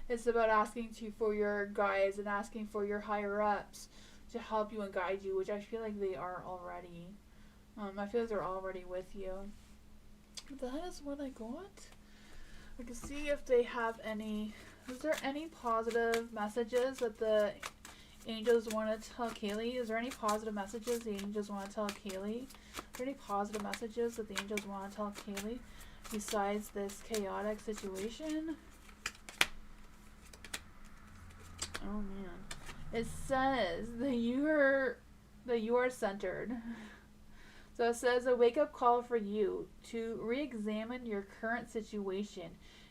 It's about asking for your guides and asking for your higher ups to help you and guide you, which I feel like they are already. I feel like they're already with you. That is what I got. I can see if they have any. Is there any positive messages that the angels want to tell Kaylee? Is there any positive messages the angels want to tell Kaylee? Are there any positive messages that the angels want to tell Kaylee besides this chaotic situation? Oh man. It says that you are centered. So it says a wake-up call for you to re-examine your current situation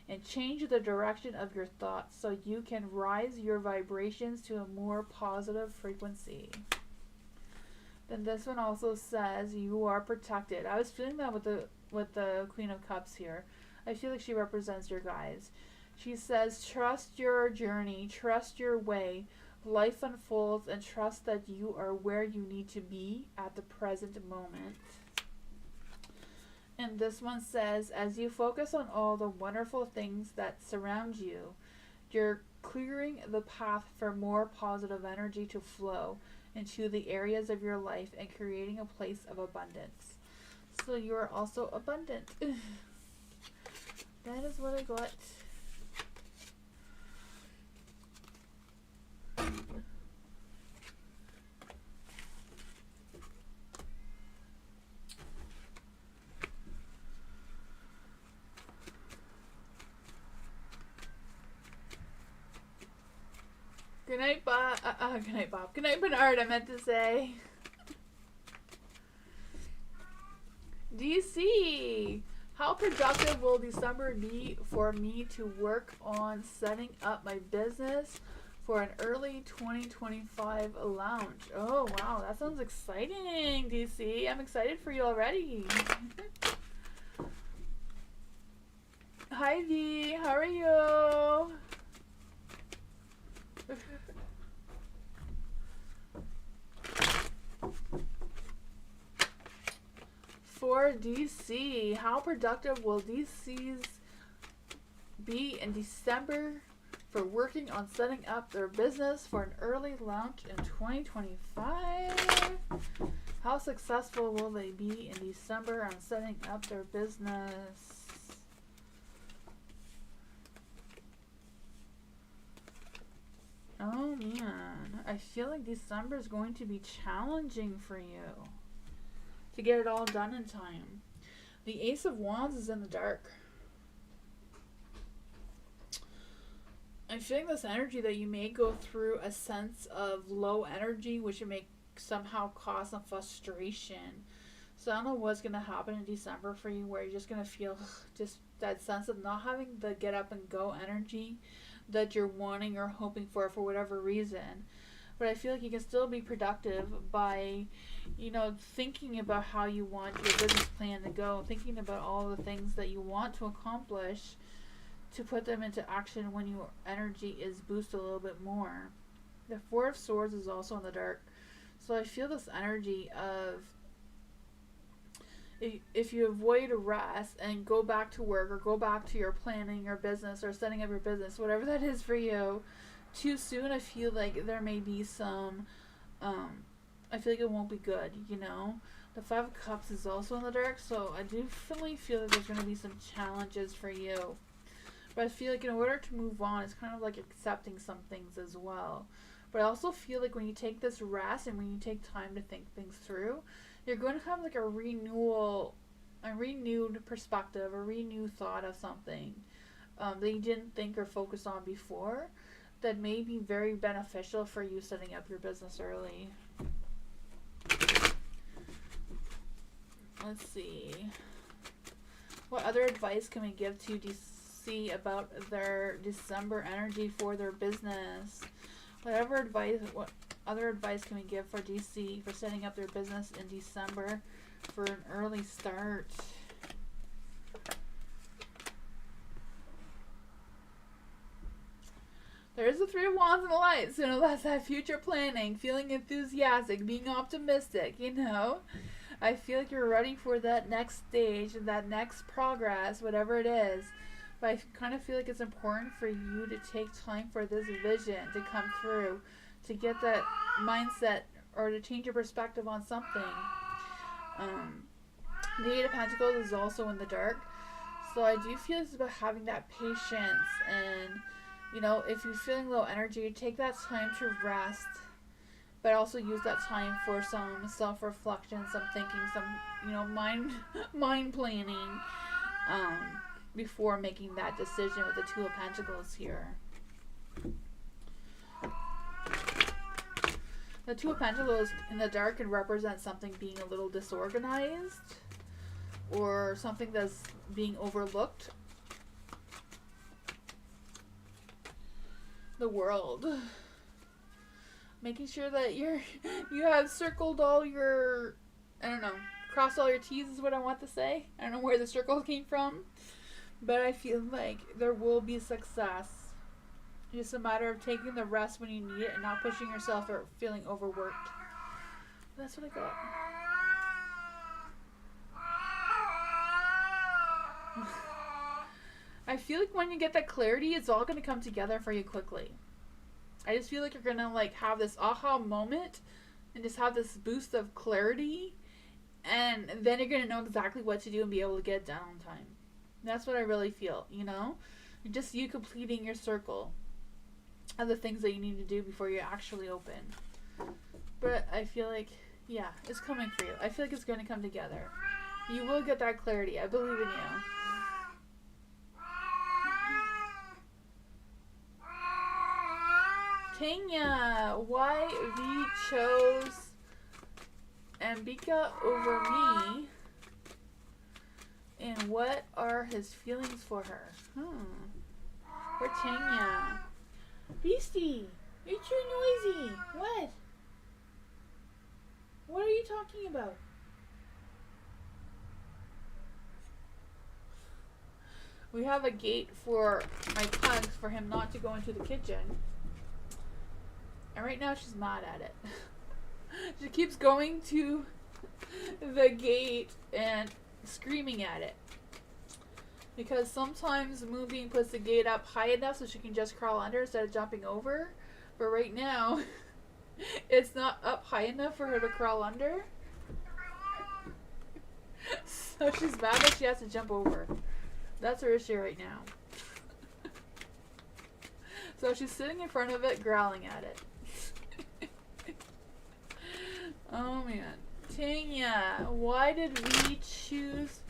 and change the direction of your thoughts so you can rise your vibrations to a more positive frequency. Then this one also says you are protected. I was feeling that with the Queen of Cups here. I feel like she represents your guides. She says trust your journey, trust your way. Life unfolds, and trust that you are where you need to be at the present moment. And this one says, as you focus on all the wonderful things that surround you, you're clearing the path for more positive energy to flow into the areas of your life and creating a place of abundance. So you are also abundant. That is what I got. Good night, Bob. Good night, Bob. Good night, Bernard, I meant to say. DC! How productive will December be for me to work on setting up my business for an early 2025 launch. Oh, wow. That sounds exciting, DC. I'm excited for you already. Hi, V. How are you? For DC, how productive will DC's be in December for working on setting up their business for an early launch in 2025? How successful will they be in December on setting up their business? Oh man, I feel like December is going to be challenging for you to get it all done in time. The Ace of Wands is in the dark. I'm feeling this energy that you may go through a sense of low energy, which may somehow cause some frustration. So I don't know what's going to happen in December for you, where you're just going to feel just that sense of not having the get up and go energy that you're wanting or hoping for whatever reason. But I feel like you can still be productive by, thinking about how you want your business plan to go, thinking about all the things that you want to accomplish, to put them into action when your energy is boosted a little bit more. The Four of Swords is also in the dark. So I feel this energy of, if you avoid rest and go back to work or go back to your planning your business or setting up your business, whatever that is for you, too soon, I feel like there may be some, I feel like it won't be good, The Five of Cups is also in the dark, so I do really feel that there's going to be some challenges for you. But I feel like in order to move on, it's kind of like accepting some things as well. But I also feel like when you take this rest and when you take time to think things through, you're going to have like a renewed perspective, a renewed thought of something that you didn't think or focus on before, that may be very beneficial for you setting up your business early. Let's see. What other advice can we give to DC about their December energy for their business? What other advice can we give for DC for setting up their business in December for an early start? There's the Three of Wands and the Lights. That's that future planning, feeling enthusiastic, being optimistic, I feel like you're ready for that next stage, that next progress, whatever it is. But I kind of feel like it's important for you to take time for this vision to come through, to get that mindset or to change your perspective on something. The Eight of Pentacles is also in the dark. So I do feel it's about having that patience and, if you're feeling low energy, take that time to rest, but also use that time for some self-reflection, some thinking, some, mind planning, before making that decision with the Two of Pentacles here. The Two of Pentacles in the dark can represent something being a little disorganized or something that's being overlooked. The World. Making sure that you have circled all your, crossed all your T's is what I want to say. I don't know where the circle came from, but I feel like there will be success. It's just a matter of taking the rest when you need it and not pushing yourself or feeling overworked. That's what I got. I feel like when you get that clarity, it's all going to come together for you quickly. I just feel like you're going to have this aha moment and just have this boost of clarity, and then you're going to know exactly what to do and be able to get it done on time. That's what I really feel, Just you completing your circle of the things that you need to do before you actually open. But I feel like, it's coming for you. I feel like it's going to come together. You will get that clarity. I believe in you. Tanya, why V chose Ambika over me, and what are his feelings for her? For Tanya. Beastie, You're too noisy. What? What are you talking about? We have a gate for my pugs for him not to go into the kitchen. And right now she's mad at it. She keeps going to the gate and screaming at it. Because sometimes Moonbeam puts the gate up high enough so she can just crawl under instead of jumping over. But right now, it's not up high enough for her to crawl under. So she's mad that she has to jump over. That's her issue right now. So she's sitting in front of it, growling at it. Oh man. Tanya, why did we choose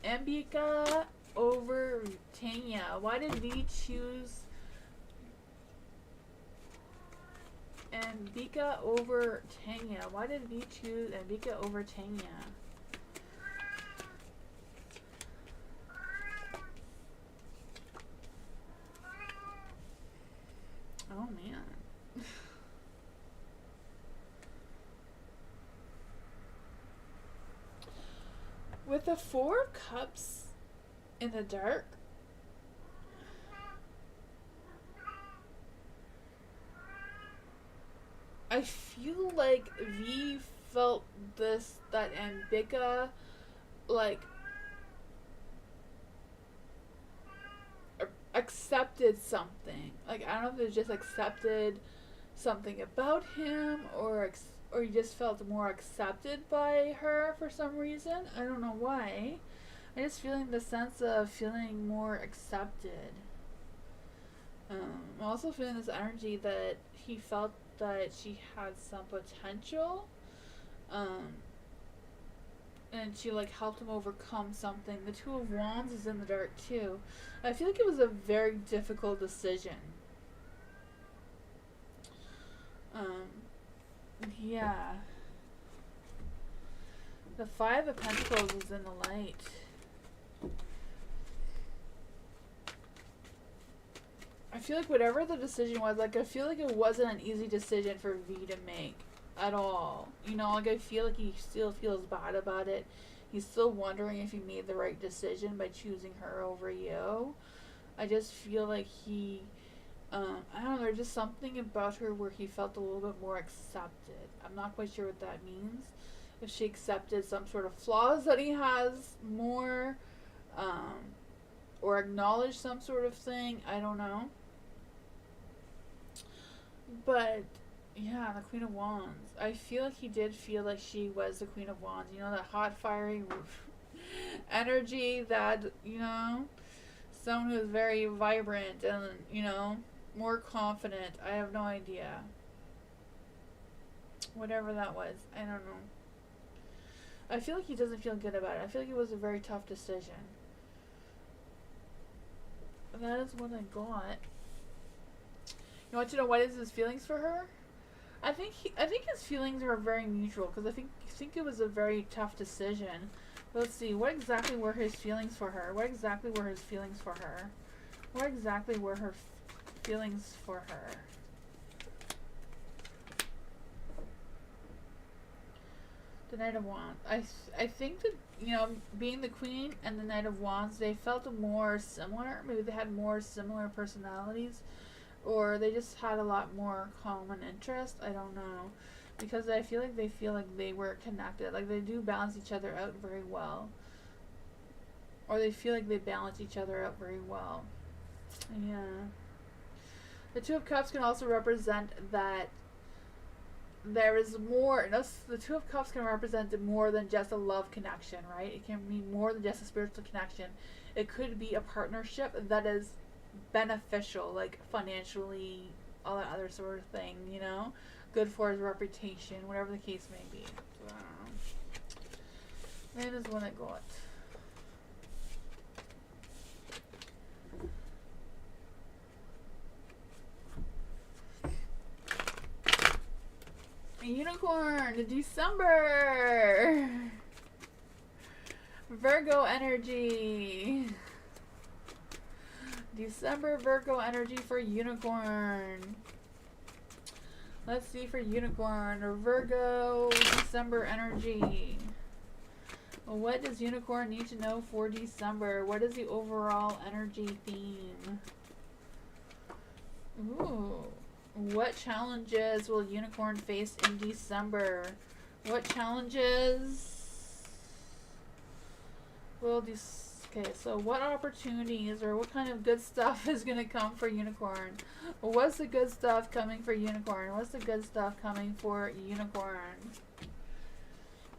Ambika over Tanya? Why did we choose Ambika over Tanya? Why did we choose Ambika over Tanya? Oh man. With the 4 cups in the dark, I feel like V felt that Ambika, like, accepted something. Like, I don't know if it just accepted something about him, or he just felt more accepted by her for some reason. I don't know why. I just feeling the sense of feeling more accepted. I'm also feeling this energy that he felt that she had some potential. And she like helped him overcome something. The 2 of Wands is in the dark too. I feel like it was a very difficult decision. Yeah. The 5 of Pentacles is in the light. I feel like whatever the decision was, like I feel like it wasn't an easy decision for V to make at all. You know, like I feel like he still feels bad about it. He's still wondering if he made the right decision by choosing her over you. I just feel like he, I don't know, there's just something about her where he felt a little bit more accepted. I'm not quite sure what that means. If she accepted some sort of flaws that he has more, or acknowledged some sort of thing, I don't know. But yeah, the Queen of Wands. I feel like he did feel like she was the Queen of Wands. You know, that hot, fiery energy that, you know, someone who's very vibrant and, you know, more confident. I have no idea. Whatever that was. I don't know. I feel like he doesn't feel good about it. I feel like it was a very tough decision. And that is what I got. You want to know what is his feelings for her? I think his feelings are very mutual because I think it was a very tough decision. Let's see, what exactly were his feelings for her? What exactly were his feelings for her? What exactly were her feelings for her? The Knight of Wands. I think that, you know, being the Queen and the Knight of Wands, they felt more similar. Maybe they had more similar personalities. Or they just had a lot more common interest. I don't know. Because I feel like they were connected. Like they do balance each other out very well. Or they feel like they balance each other out very well. Yeah. The 2 of Cups can also represent that there is more. The 2 of Cups can represent more than just a love connection, right? It can mean more than just a spiritual connection. It could be a partnership that is beneficial, like financially, all that other sort of thing, you know, good for his reputation, whatever the case may be. So, I don't know. That is what I got. A unicorn, December, Virgo energy. December Virgo energy for unicorn. Let's see for unicorn or Virgo December energy. What does unicorn need to know for December? What is the overall energy theme? Ooh. What challenges will unicorn face in December? What challenges will okay, so what opportunities or what kind of good stuff is going to come for unicorn? What's the good stuff coming for unicorn? What's the good stuff coming for unicorn?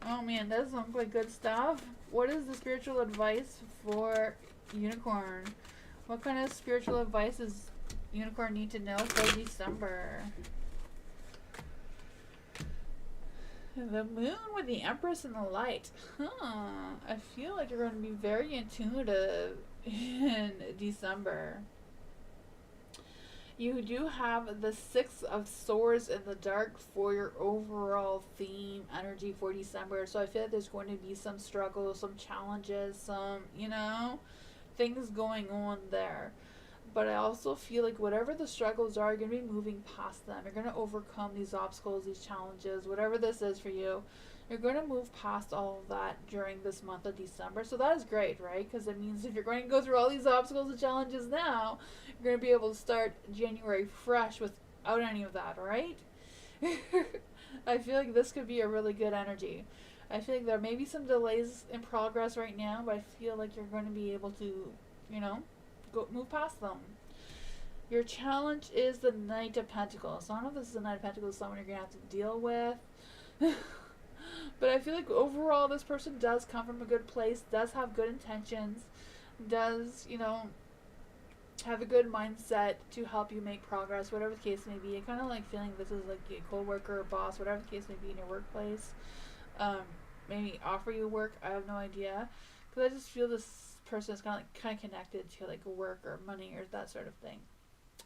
Oh man, that doesn't look like good stuff. What is the spiritual advice for unicorn? What kind of spiritual advice does unicorn need to know for December? The moon with the Empress and the light. I feel like you're going to be very intuitive in December. You do have the Six of Swords in the dark for your overall theme energy for December. So I feel like there's going to be some struggles, some challenges, some, things going on there. But I also feel like whatever the struggles are, you're going to be moving past them. You're going to overcome these obstacles, these challenges, whatever this is for you. You're going to move past all of that during this month of December. So that is great, right? Because it means if you're going to go through all these obstacles and challenges now, you're going to be able to start January fresh without any of that, right? I feel like this could be a really good energy. I feel like there may be some delays in progress right now, but I feel like you're going to be able to, go move past them. Your challenge is the Knight of Pentacles. So I don't know if this is the Knight of Pentacles, someone you're going to have to deal with. But I feel like overall this person does come from a good place, does have good intentions, does, have a good mindset to help you make progress, whatever the case may be. I kind of like feeling this is like a co-worker or boss, whatever the case may be in your workplace. Maybe offer you work, I have no idea. Because I just feel this person is kind of connected to like work or money or that sort of thing.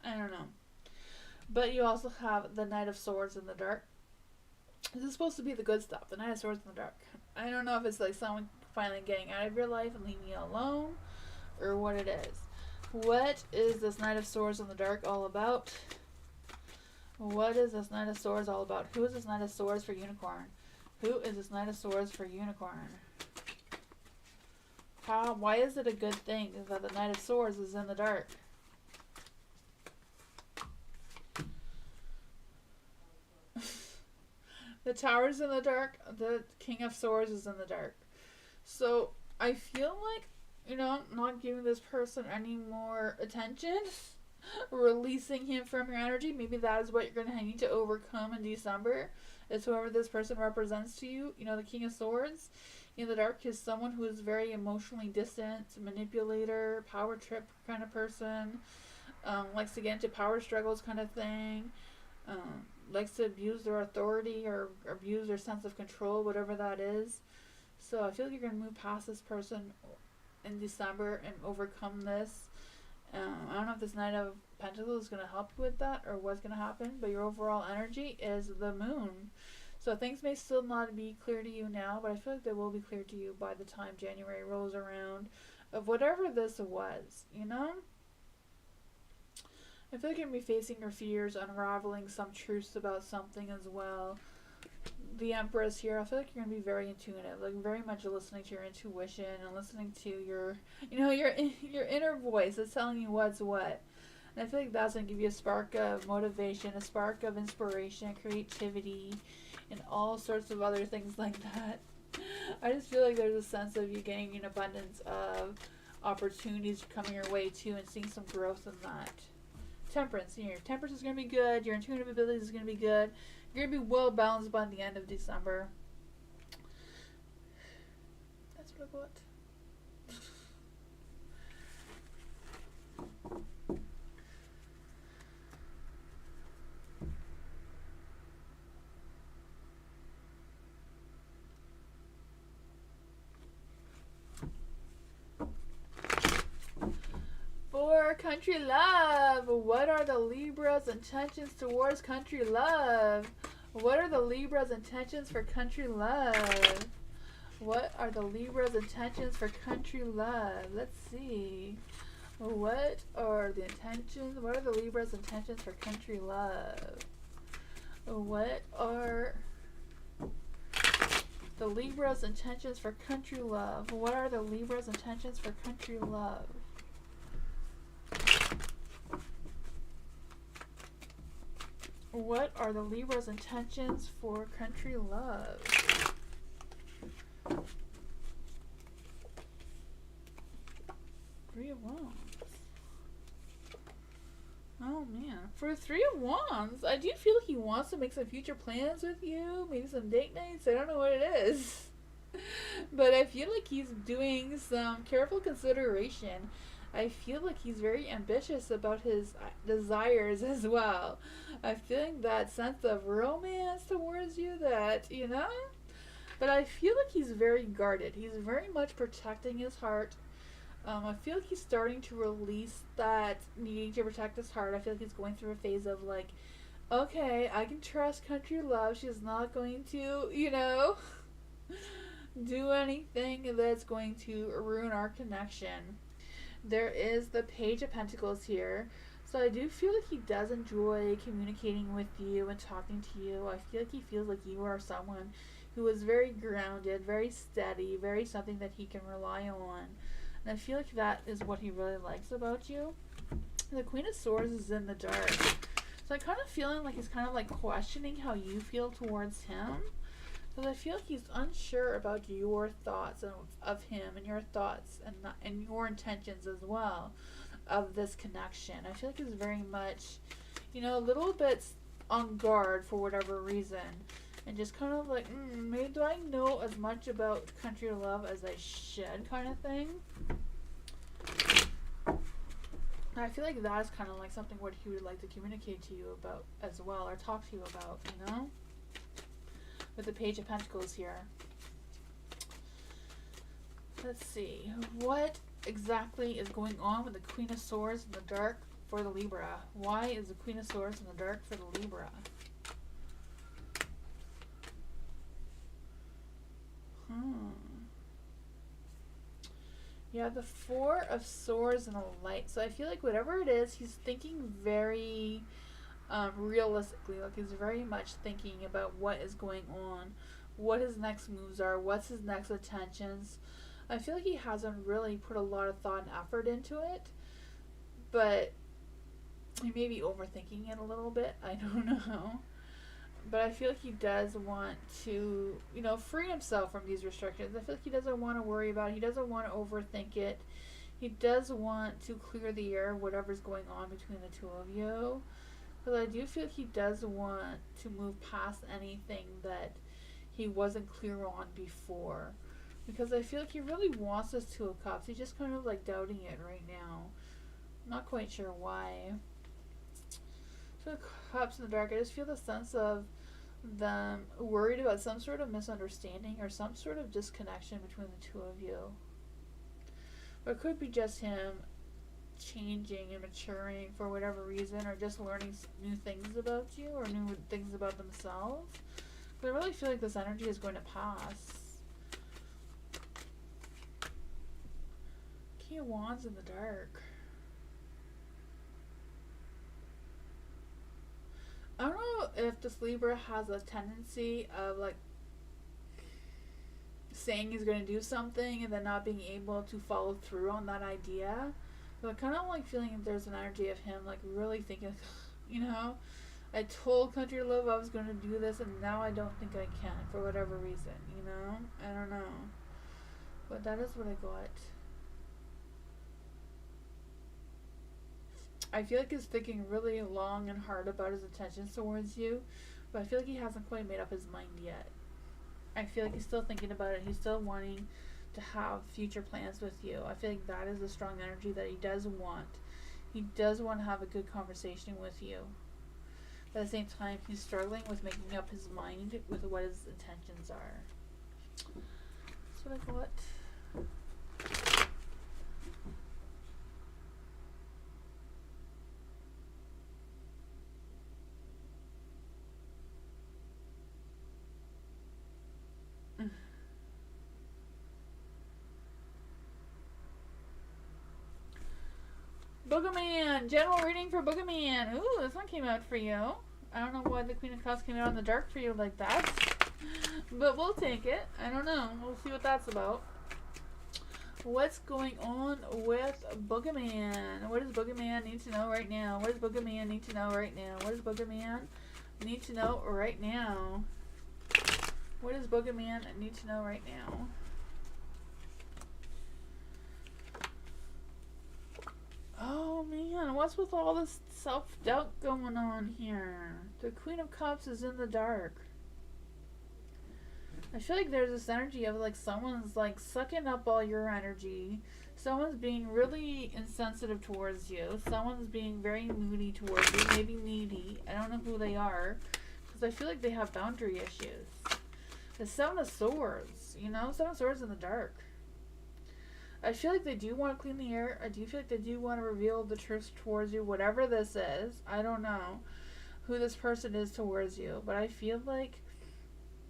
I don't know. But you also have the Knight of Swords in the dark. This is supposed to be the good stuff. The Knight of Swords in the dark. I don't know if it's like someone finally getting out of your life and leaving you alone, or what it is. What is this Knight of Swords in the dark all about? What is this Knight of Swords all about? Who is this Knight of Swords for unicorn? Who is this Knight of Swords for unicorn? Why is it a good thing that the Knight of Swords is in the dark? The Tower's in the dark. The King of Swords is in the dark. So I feel like, not giving this person any more attention, releasing him from your energy. Maybe that is what you're going to need to overcome in December. Is whoever this person represents to you. The King of Swords in the dark is someone who is very emotionally distant, manipulator, power trip kind of person. Likes to get into power struggles kind of thing. Likes to abuse their authority or abuse their sense of control, whatever that is. So I feel like you're going to move past this person in December and overcome this. I don't know if this Knight of Pentacles is going to help you with that or what's going to happen, but your overall energy is the Moon. So things may still not be clear to you now, but I feel like they will be clear to you by the time January rolls around of whatever this was, I feel like you're going to be facing your fears, unraveling some truths about something as well. The Empress here, I feel like you're going to be very intuitive, like very much listening to your intuition and listening to your inner voice that's telling you what's what. And I feel like that's going to give you a spark of motivation, a spark of inspiration, creativity, and all sorts of other things like that. I just feel like there's a sense of you getting an abundance of opportunities coming your way too and seeing some growth in that. Temperance. Your temperance is going to be good. Your intuitive abilities is going to be good. You're going to be well balanced by the end of December. That's what I got. For country love, what are the Libra's intentions towards country love? What are the Libra's intentions for country love? What are the Libra's intentions for country love? Let's see. What are the intentions? What are the Libra's intentions for country love? What are the Libra's intentions for country love? What are the Libra's intentions for country love? What are the Libra's intentions for country love? Three of Wands. Oh man. For Three of Wands, I do feel like he wants to make some future plans with you. Maybe some date nights. I don't know what it is. But I feel like he's doing some careful consideration. I feel like he's very ambitious about his desires as well. I'm feeling that sense of romance towards you that, you know? But I feel like he's very guarded. He's very much protecting his heart. I feel like he's starting to release that needing to protect his heart. I feel like he's going through a phase of like, okay, I can trust country love. She's not going to, you know, do anything that's going to ruin our connection. There is the Page of Pentacles here. So I do feel like he does enjoy communicating with you and talking to you. I feel like he feels like you are someone who is very grounded, very steady, very something that he can rely on. And I feel like that is what he really likes about you. The Queen of Swords is in the dark. So I'm kind of feeling like he's kind of like questioning how you feel towards him. Because I feel like he's unsure about your thoughts of him and your thoughts and your intentions as well of this connection. I feel like he's very much, you know, a little bit on guard for whatever reason. And just kind of like, maybe do I know as much about country love as I should kind of thing. I feel like that is kind of like something what he would like to communicate to you about as well, or talk to you about, you know? With the Page of Pentacles here. Let's see. What exactly is going on with the Queen of Swords in the dark for the Libra? Why is the Queen of Swords in the dark for the Libra? You have the Four of Swords and the Light. So I feel like whatever it is, he's thinking very realistically. Like he's very much thinking about what is going on, what his next moves are, what's his next intentions. I feel like he hasn't really put a lot of thought and effort into it, but he may be overthinking it a little bit. I don't know. But I feel like he does want to, you know, free himself from these restrictions. I feel like he doesn't want to worry about it. He doesn't want to overthink it. He does want to clear the air, whatever's going on between the two of you. Because I do feel like he does want to move past anything that he wasn't clear on before. Because I feel like he really wants this Two of Cups. He's just kind of like doubting it right now. I'm not quite sure why. Two of Cups in the dark. I just feel the sense of them worried about some sort of misunderstanding or some sort of disconnection between the two of you. Or it could be just him changing and maturing for whatever reason, or just learning new things about you or new things about themselves. But I really feel like this energy is going to pass. King of Wands in the dark. I don't know if this Libra has a tendency of like saying he's going to do something and then not being able to follow through on that idea. But I'm kind of like feeling that there's an energy of him like really thinking, you know, I told country love I was going to do this and now I don't think I can for whatever reason, you know? I don't know. But that is what I got. I feel like he's thinking really long and hard about his intentions towards you, but I feel like he hasn't quite made up his mind yet. I feel like he's still thinking about it. He's still wanting to have future plans with you. I feel like that is a strong energy that he does want. He does want to have a good conversation with you. But at the same time, he's struggling with making up his mind with what his intentions are. That's what I got. Boogerman! General reading for Boogerman! Ooh, this one came out for you. I don't know why the Queen of Cups came out in the dark for you like that. But we'll take it. I don't know. We'll see what that's about. What's going on with Boogeyman? What does Boogeyman need to know right now? What does Boogeyman need to know right now? What does Boogeyman need to know right now? What does Boogeyman need to know right now? Oh man, what's with all this self-doubt going on here? The Queen of Cups is in the dark. I feel like there's this energy of like someone's like sucking up all your energy. Someone's being really insensitive towards you. Someone's being very moody towards you, maybe needy. I don't know who they are, because I feel like they have boundary issues. The Seven of Swords, you know, Seven of Swords in the dark. I feel like they do want to clean the air. I do feel like they do want to reveal the truth towards you, whatever this is. I don't know who this person is towards you, but I feel like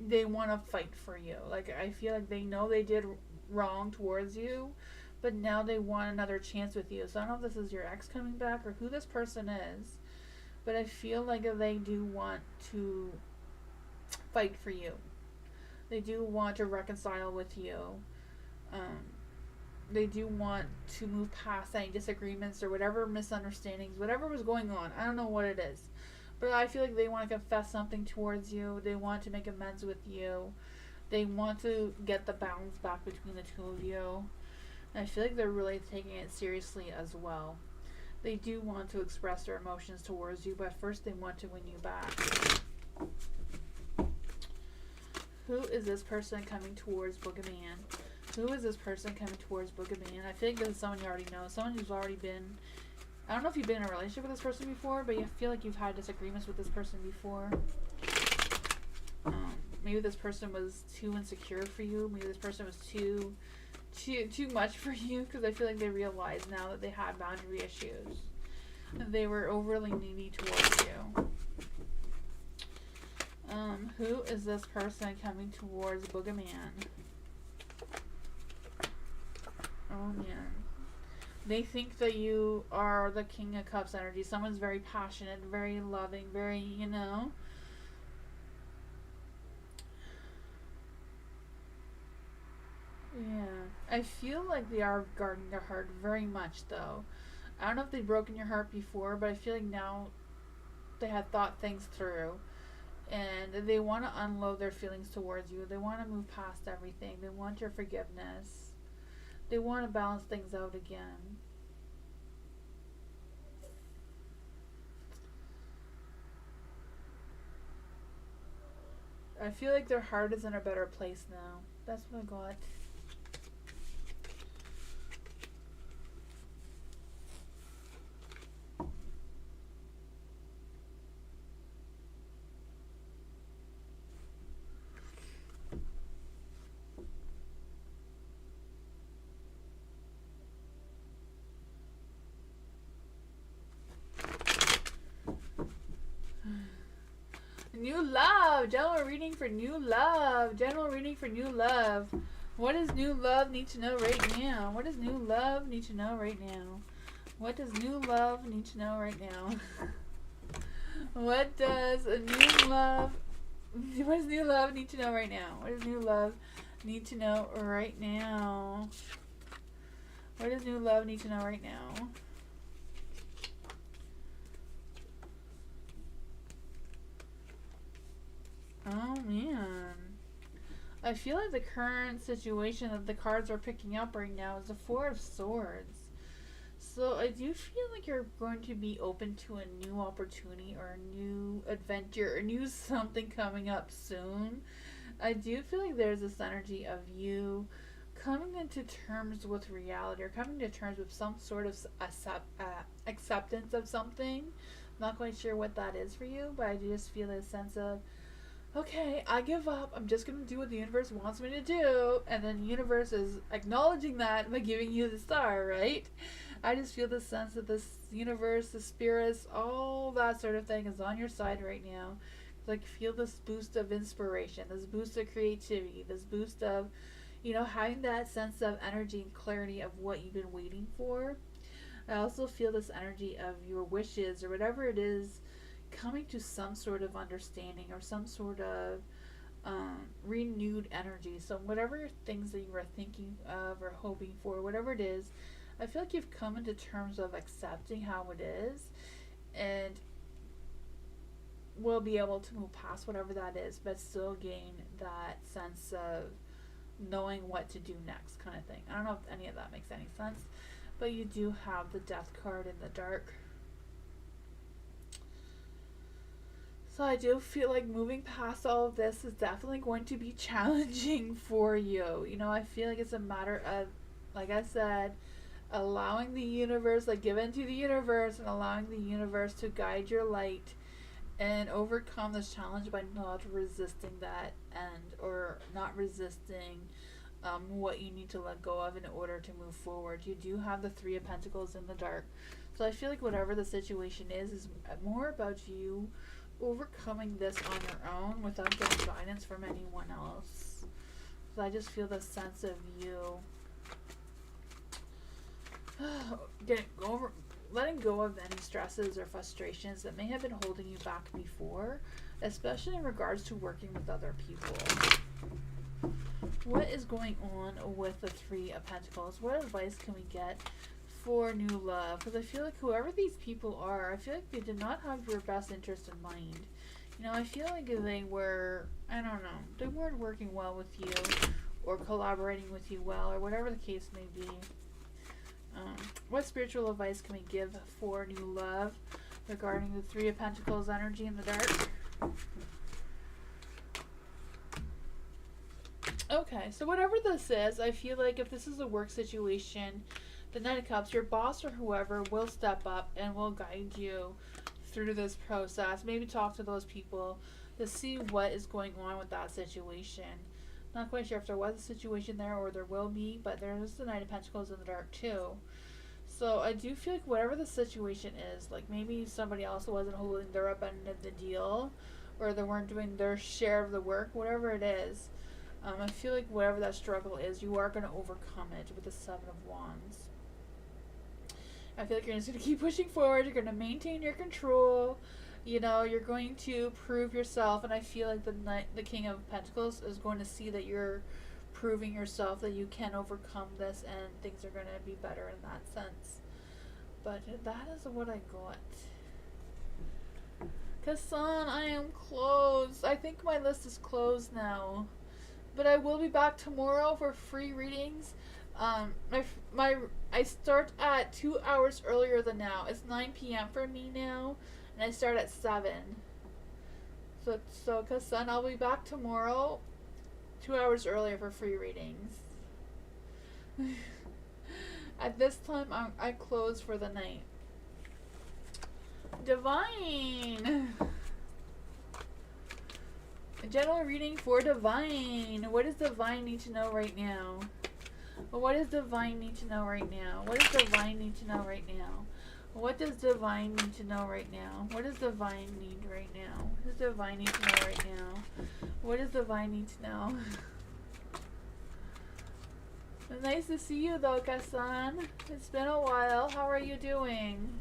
they want to fight for you. Like, I feel like they know they did wrong towards you, but now they want another chance with you. So I don't know if this is your ex coming back or who this person is, but I feel like they do want to fight for you. They do want to reconcile with you. They do want to move past any disagreements or whatever misunderstandings, whatever was going on. I don't know what it is. But I feel like they want to confess something towards you. They want to make amends with you. They want to get the balance back between the two of you. And I feel like they're really taking it seriously as well. They do want to express their emotions towards you, but first they want to win you back. Who is this person coming towards Boogeyman? Who is this person coming towards Boogeyman? I feel like this is someone you already know. Someone who's already been... I don't know if you've been in a relationship with this person before, but you feel like you've had disagreements with this person before. Maybe this person was too insecure for you. Maybe this person was too much for you, because I feel like they realize now that they had boundary issues. And they were overly needy towards you. Who is this person coming towards Boogeyman? Oh man. They think that you are the King of Cups energy. Someone's very passionate, very loving, very, you know. Yeah. I feel like they are guarding their heart very much, though. I don't know if they've broken your heart before, but I feel like now they have thought things through. And they want to unload their feelings towards you. They want to move past everything. They want your forgiveness. They want to balance things out again. I feel like their heart is in a better place now. That's what I got. New love. General reading for new love. General reading for new love. What does new love need to know right now? What does new love need to know right now? What does new love need to know right now? What does a new love... What does new love need to know right now? What does new love need to know right now? What does new love need to know right now? Oh man. I feel like the current situation that the cards are picking up right now is the Four of Swords. So I do feel like you're going to be open to a new opportunity or a new adventure, a new something coming up soon. I do feel like there's this energy of you coming into terms with reality or coming to terms with some sort of acceptance of something. Not quite sure what that is for you, but I just feel a sense of, okay, I give up. I'm just going to do what the universe wants me to do. And then the universe is acknowledging that by giving you the star, right? I just feel the sense that this universe, the spirits, all that sort of thing is on your side right now. Like, feel this boost of inspiration, this boost of creativity, this boost of, you know, having that sense of energy and clarity of what you've been waiting for. I also feel this energy of your wishes or whatever it is coming to some sort of understanding or some sort of renewed energy. So whatever things that you were thinking of or hoping for, whatever it is, I feel like you've come into terms of accepting how it is, and will be able to move past whatever that is, but still gain that sense of knowing what to do next, kind of thing. I don't know if any of that makes any sense, but you do have the Death card in the dark. So I do feel like moving past all of this is definitely going to be challenging for you. You know, I feel like it's a matter of, like I said, allowing the universe, like give into the universe and allowing the universe to guide your light and overcome this challenge by not resisting that end, or not resisting what you need to let go of in order to move forward. You do have the Three of Pentacles in the dark. So I feel like whatever the situation is more about you overcoming this on your own without getting guidance from anyone else. So I just feel the sense of you letting go of any stresses or frustrations that may have been holding you back before, especially in regards to working with other people. What is going on with the Three of Pentacles? What advice can we get for new love? Because I feel like whoever these people are, I feel like they did not have your best interest in mind. You know, I feel like they were, I don't know, they weren't working well with you or collaborating with you well, or whatever the case may be. What spiritual advice can we give for new love regarding the Three of Pentacles energy in the dark? Okay, so whatever this is, I feel like if this is a work situation, the Knight of Cups, your boss or whoever will step up and will guide you through this process. Maybe talk to those people to see what is going on with that situation. Not quite sure if there was a situation there or there will be, but there's the Knight of Pentacles in the dark too. So I do feel like whatever the situation is, like maybe somebody else wasn't holding their up end of the deal, or they weren't doing their share of the work, whatever it is, I feel like whatever that struggle is, you are going to overcome it with the Seven of Wands. I feel like you're just going to keep pushing forward. You're going to maintain your control. You know, you're going to prove yourself. And I feel like the King of Pentacles is going to see that you're proving yourself, that you can overcome this, and things are going to be better in that sense. But that is what I got. Kassan, I am closed. I think my list is closed now. But I will be back tomorrow for free readings. I start at 2 hours earlier than now. It's 9 p.m. for me now, and I start at 7. So Kassan, I'll be back tomorrow, 2 hours earlier for free readings. At this time, I close for the night. Divine. A general reading for Divine. What does Divine need to know right now? What does Divine need to know right now? What does Divine need to know right now? What does Divine need to know right now? What does Divine need right now? What does Divine need to know right now? What does Divine need to know? Nice to see you though, Kassan. It's been a while. How are you doing?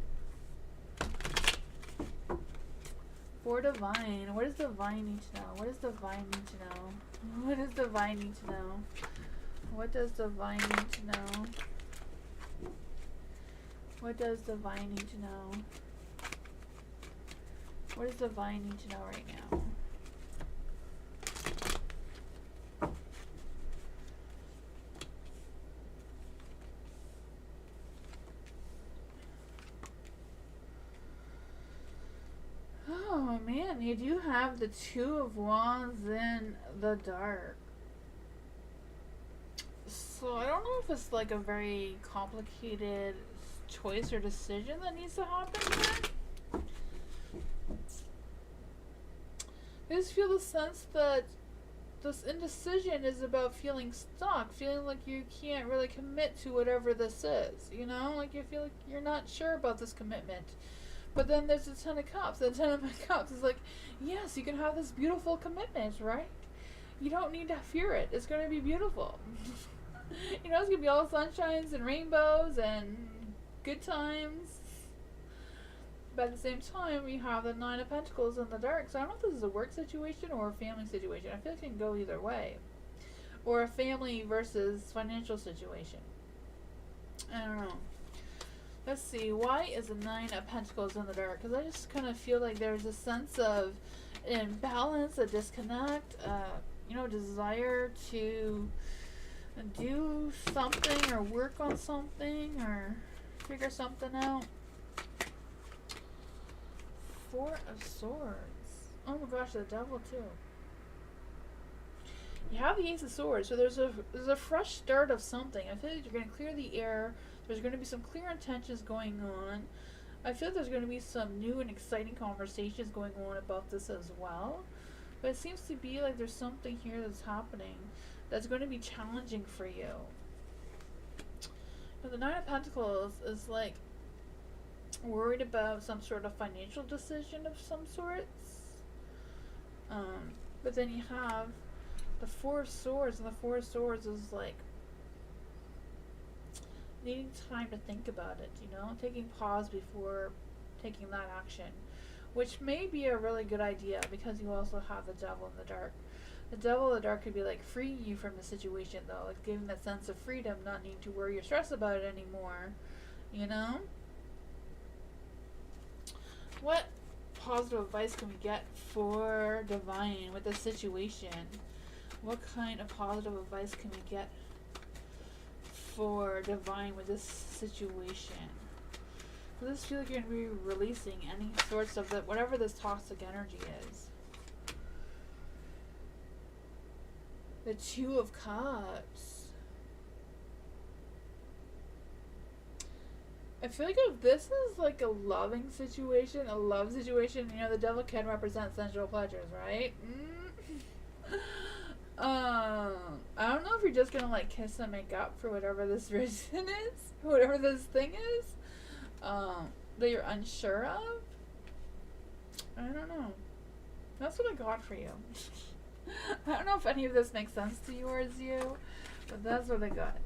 For Divine. What does Divine need to know? What does Divine need to know? What does Divine need to know? What does Divine need to know? What does Divine need to know? What does Divine need to know right now? Oh man, you do have the Two of Wands in the dark. So I don't know if it's like a very complicated choice or decision that needs to happen here. I just feel the sense that this indecision is about feeling stuck, feeling like you can't really commit to whatever this is, you know? Like you feel like you're not sure about this commitment. But then there's the Ten of Cups. The Ten of Cups is like, yes, you can have this beautiful commitment, right? You don't need to fear it. It's going to be beautiful. You know, it's going to be all sunshines and rainbows and good times. But at the same time, we have the Nine of Pentacles in the dark. So I don't know if this is a work situation or a family situation. I feel like it can go either way. Or a family versus financial situation. I don't know. Let's see. Why is the Nine of Pentacles in the dark? Because I just kind of feel like there's a sense of imbalance, a disconnect, desire to do something or work on something or figure something out. Four of Swords. Oh my gosh, the Devil too. You have the Ace of Swords, so there's a fresh start of something. I feel like you're going to clear the air. There's going to be some clear intentions going on. I feel like there's going to be some new and exciting conversations going on about this as well. But it seems to be like there's something here that's happening that's going to be challenging for you. But the Nine of Pentacles is like worried about some sort of financial decision of some sorts. But then you have the Four of Swords, and the Four of Swords is like needing time to think about it, taking pause before taking that action, which may be a really good idea because you also have the Devil in the dark. The Devil in the dark could be like freeing you from the situation though, like giving that sense of freedom, not needing to worry or stress about it anymore, What positive advice can we get for Divine with this situation? What kind of positive advice can we get for Divine with this situation? Does this feel like you're going to be releasing any sorts of whatever this toxic energy is? The Two of Cups. I feel like if this is like a loving situation, a love situation, the Devil can represent sensual pleasures, right? I don't know if you're just gonna like kiss and make up for whatever this reason is, whatever this thing is, that you're unsure of. I don't know. That's what I got for you. I don't know if any of this makes sense to you or as you, but that's what I got.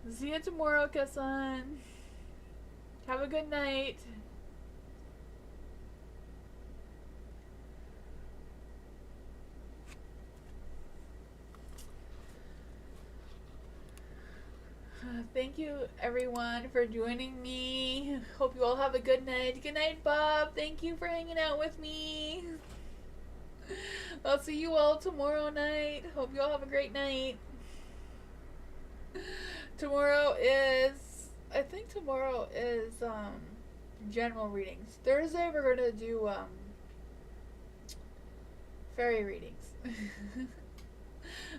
See you tomorrow, Kasan. Have a good night. Thank you, everyone, for joining me. Hope you all have a good night. Good night, Bob. Thank you for hanging out with me. I'll see you all tomorrow night. Hope you all have a great night. Tomorrow is general readings. Thursday we're gonna do fairy readings.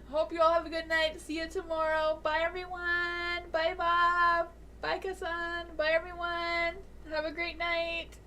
Hope you all have a good night. See you tomorrow. Bye everyone. Bye Bob. Bye Kasan. Bye everyone. Have a great night.